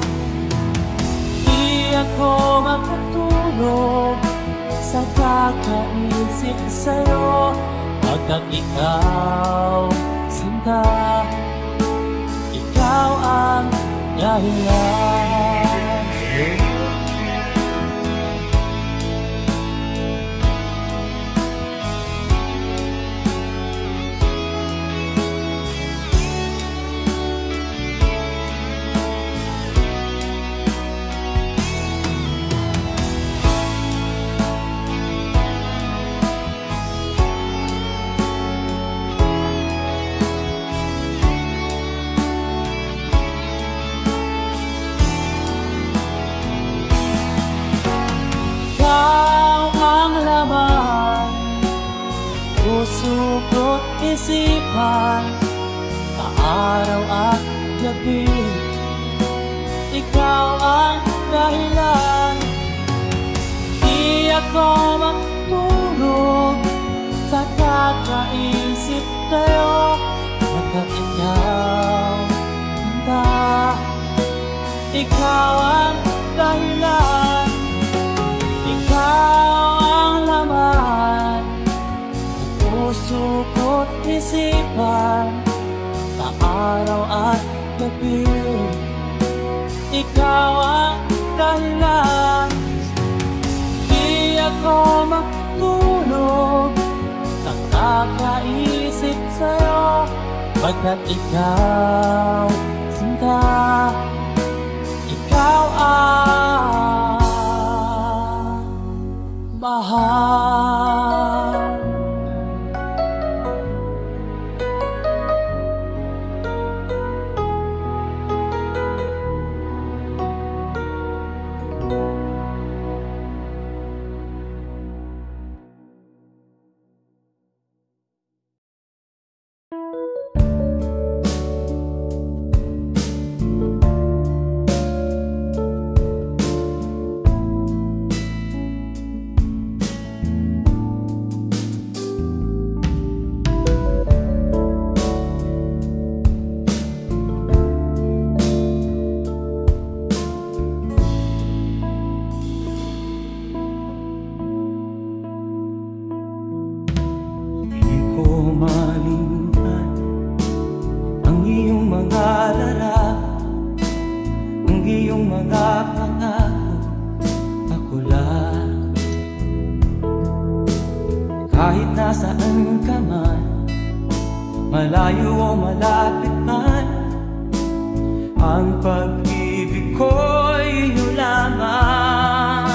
Di ako makatulog sa kakaisip sa'yo, pagkat ikaw, sinta, ikaw ang dahilan. Puso ko't isipan, sa araw at gabi ikaw ang dahilan. Di ako matulog sa kakaisip sa'yo, pagkat ikaw, Linda, ikaw ang dahilan. Ikaw ang laman puso ko't isipan, sa araw at gabi ikaw ang dahilan. Di ako matulog sa kakaisip sa'yo, pagkat ikaw, sinta, ikaw ang mahal. Malimtan nasaan ka man, malayo o malapit man, ang pag-ibig ko'y iyo lamang.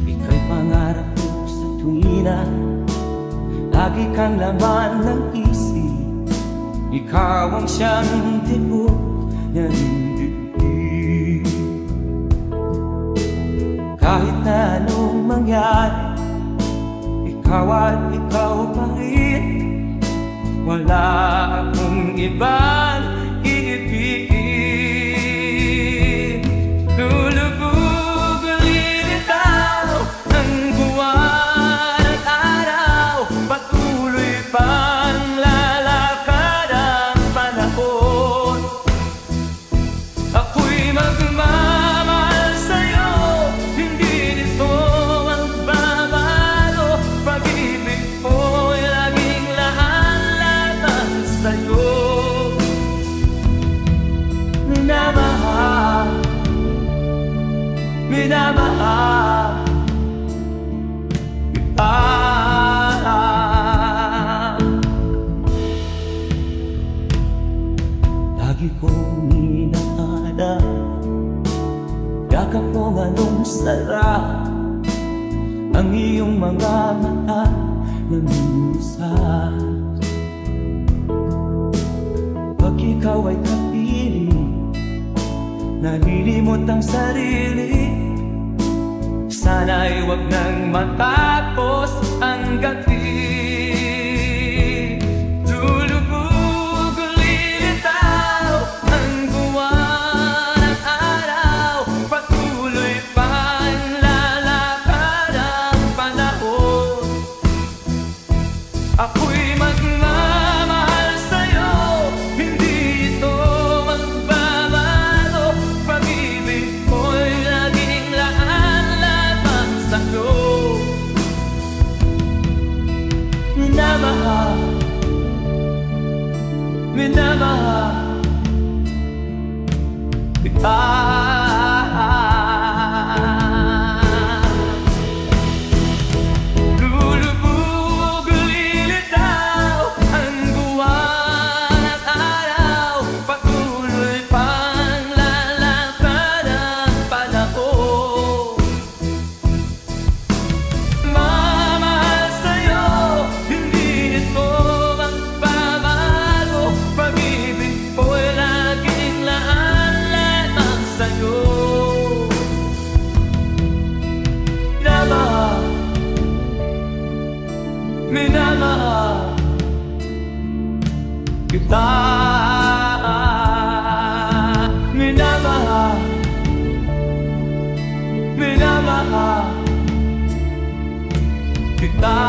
Ika'y pangarap ko sa tuwina, lagi kang laman ng isip. Ikaw ang siyang tibok ng dibdib. Kahit na anong mangyari, ikaw at ikaw pa rin. Wala akong ibang iibigin. Lulubog lilitaw ang buwan at araw, patuloy pang lalakad ang panahon. Ako'y magmamahal sa'yo, hindi nito magbabago. Pag-ibig ko'y laging lahat sa'yo. Minamahal, minamahal kita. Lagi kong hinahanap, yakap mong anong sarap, ang iyong mga mata na minsan. Pag ikaw ay kapiling, nalilimot ang sarili. Sana'y wag nang matapos ang gabi. Lulubog lilitaw ang buwan at araw, patuloy pang lalakad ang panahon. Ako'y magmamahal sa'yo, hindi ito magbabago. Pag-ibig ko'y laging laan-lamang sa'yo. Minamahal, minamahal kita. Lulubog lilitaw ang buwan at araw, patuloy pang lalakad ang panahon. Mamahal sa'yo, hindi ito magbabago. Pag-ibig ko'y laging laan-lamang sa'yo. Minamahal, minamahal kita. Minamahal, minamahal kita.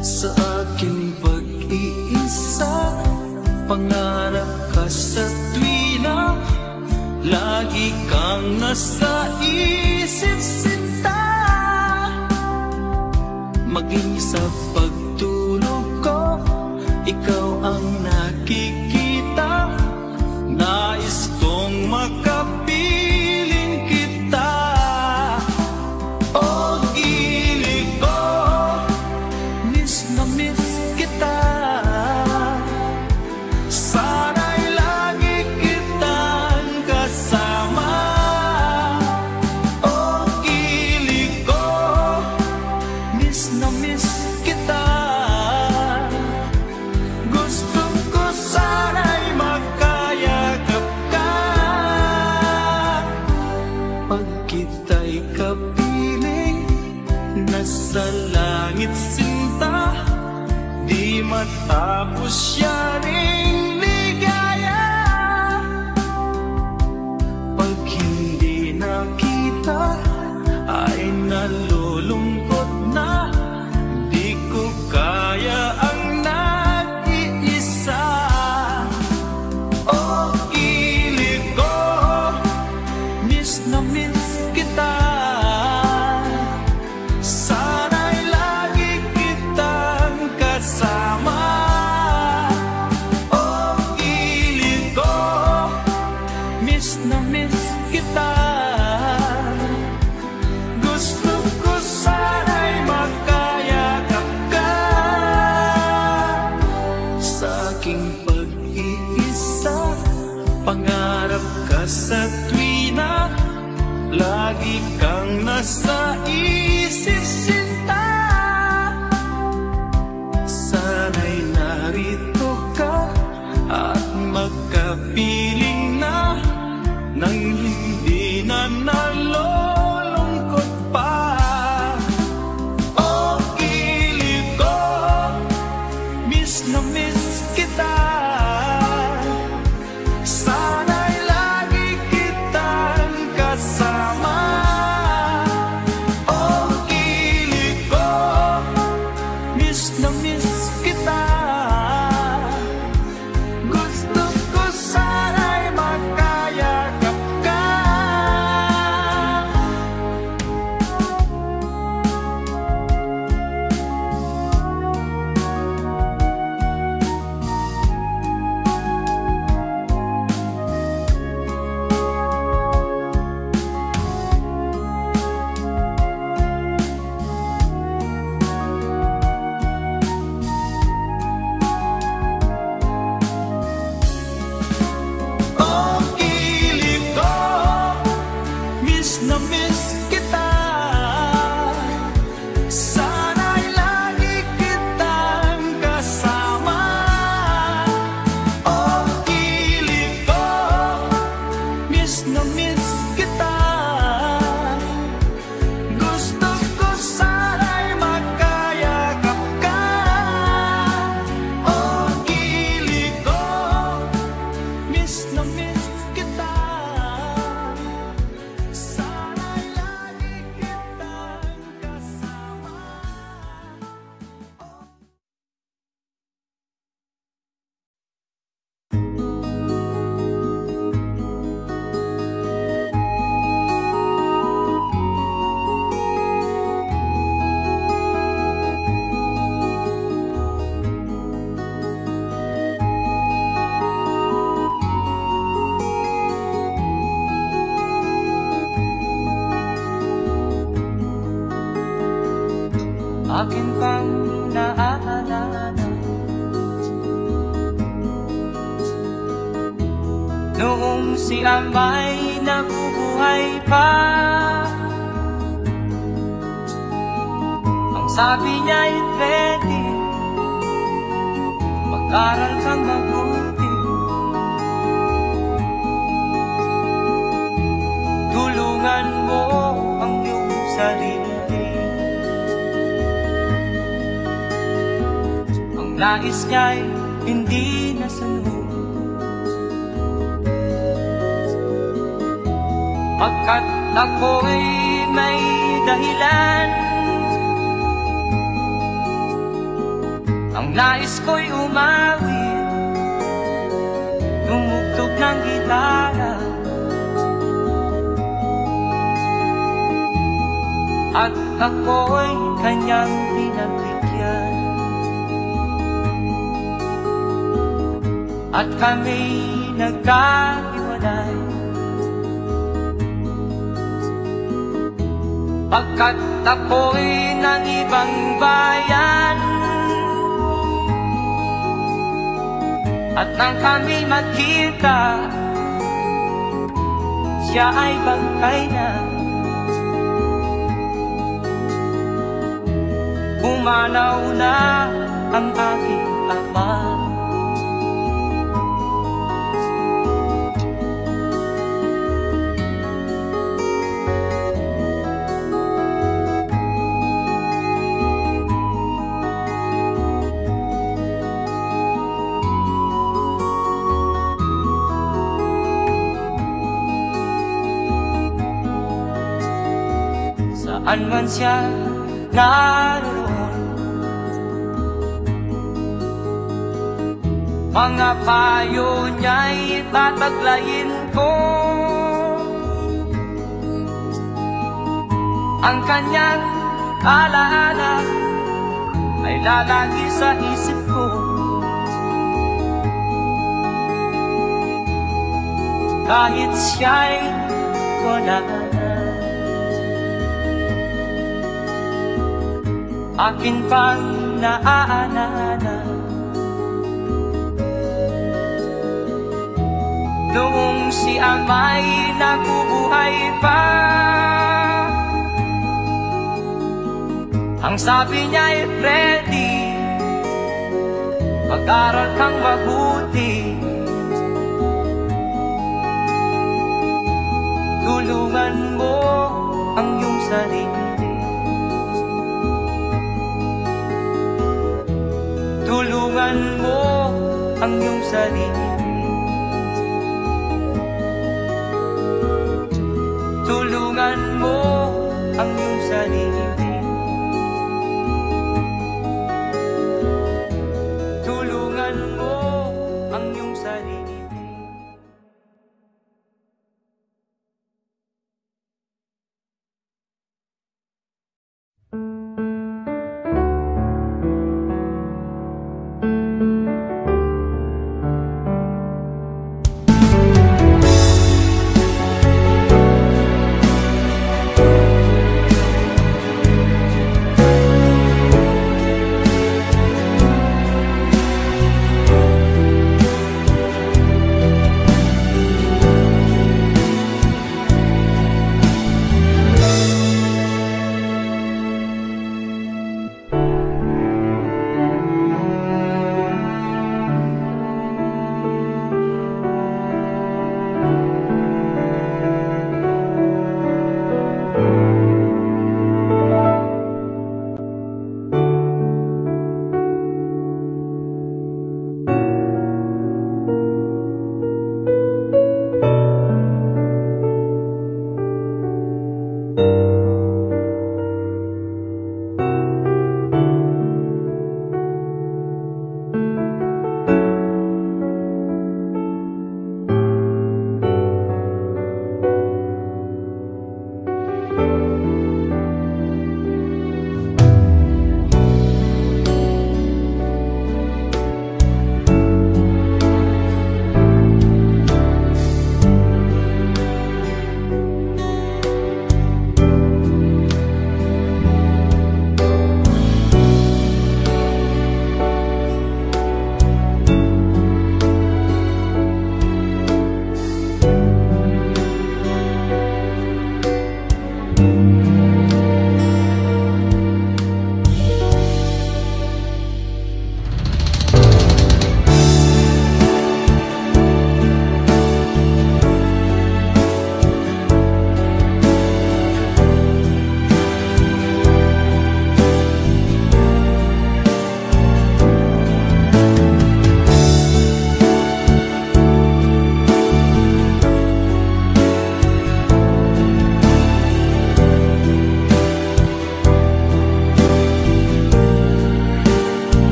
Sa aking pag-iisa, pangarap ka sa tuwina, lagi kang nasa isip sinta. Maging sa pagtulog ko, ikaw ang nakikita. Nais kong makapiling kita. O gilid ko, miss na miss kita. Sana'y lagi kitang kasama. O gilid ko, miss na miss kita. Gusto ko sana tapos siya ring ligaya. Pag hindi nakita ay nalulungkot na, di ko kaya ang nag-iisa. Oh, ilig ko, miss na miss kita. Sana'y lagi kitang kasama. Oh, ilig ko, miss na miss kita. Gusto ko sana'y magkayakap ka. Sa aking pag-iisa, pangarap ka sa tuwina, lagi kang nasa isip sinta. Sana'y narito ka at magkapiling na, nang hindi na nalulungkot pa. Oh, ilig ko, miss na miss kita. Sana'y lagi kitang kasama. Oh, ilig ko, miss na miss kita. Gusto ko sana'y magkayakap ka. Oh, ilig ko, miss na miss kita. Sana'y lagi kitang kasama. Oh, ilig ko, miss na miss kita. Gusto ko sana'y magkayakap ka. Oh, ilig ko, miss na miss kita. Sana'y lagi kitang kasama. Akin pang naaalala noong si Amay nabubuhay pa. Ang sabi niya'y pwede mag-aral kang mabuti, tulungan mo ang iyong sarili. Ang nais niya'y hindi nasunod, pagkat ako'y may dahilan. Ang nais ko'y umawi, tumugtog ng gitara, at ako'y kanyang pinagbigyan. At kami nagkahiwalay, pagkat ako'y ng ibang bayan. At nang kami magkita, siya ay bangkay na. Pumanaw na ang aking ama. saan man siya naroon. Mga payo niya'y tataglayin ko, ang kanyang alaala ay lalagi sa isip ko. Kahit siya'y wala na, akin pang naaalala noong si Amay nabubuhay pa. Ang sabi niya'y Freddy, mag-aral kang mabuti, tulungan mo ang iyong sarili, tulungan mo ang iyong sarili, tulungan mo ang iyong sarili.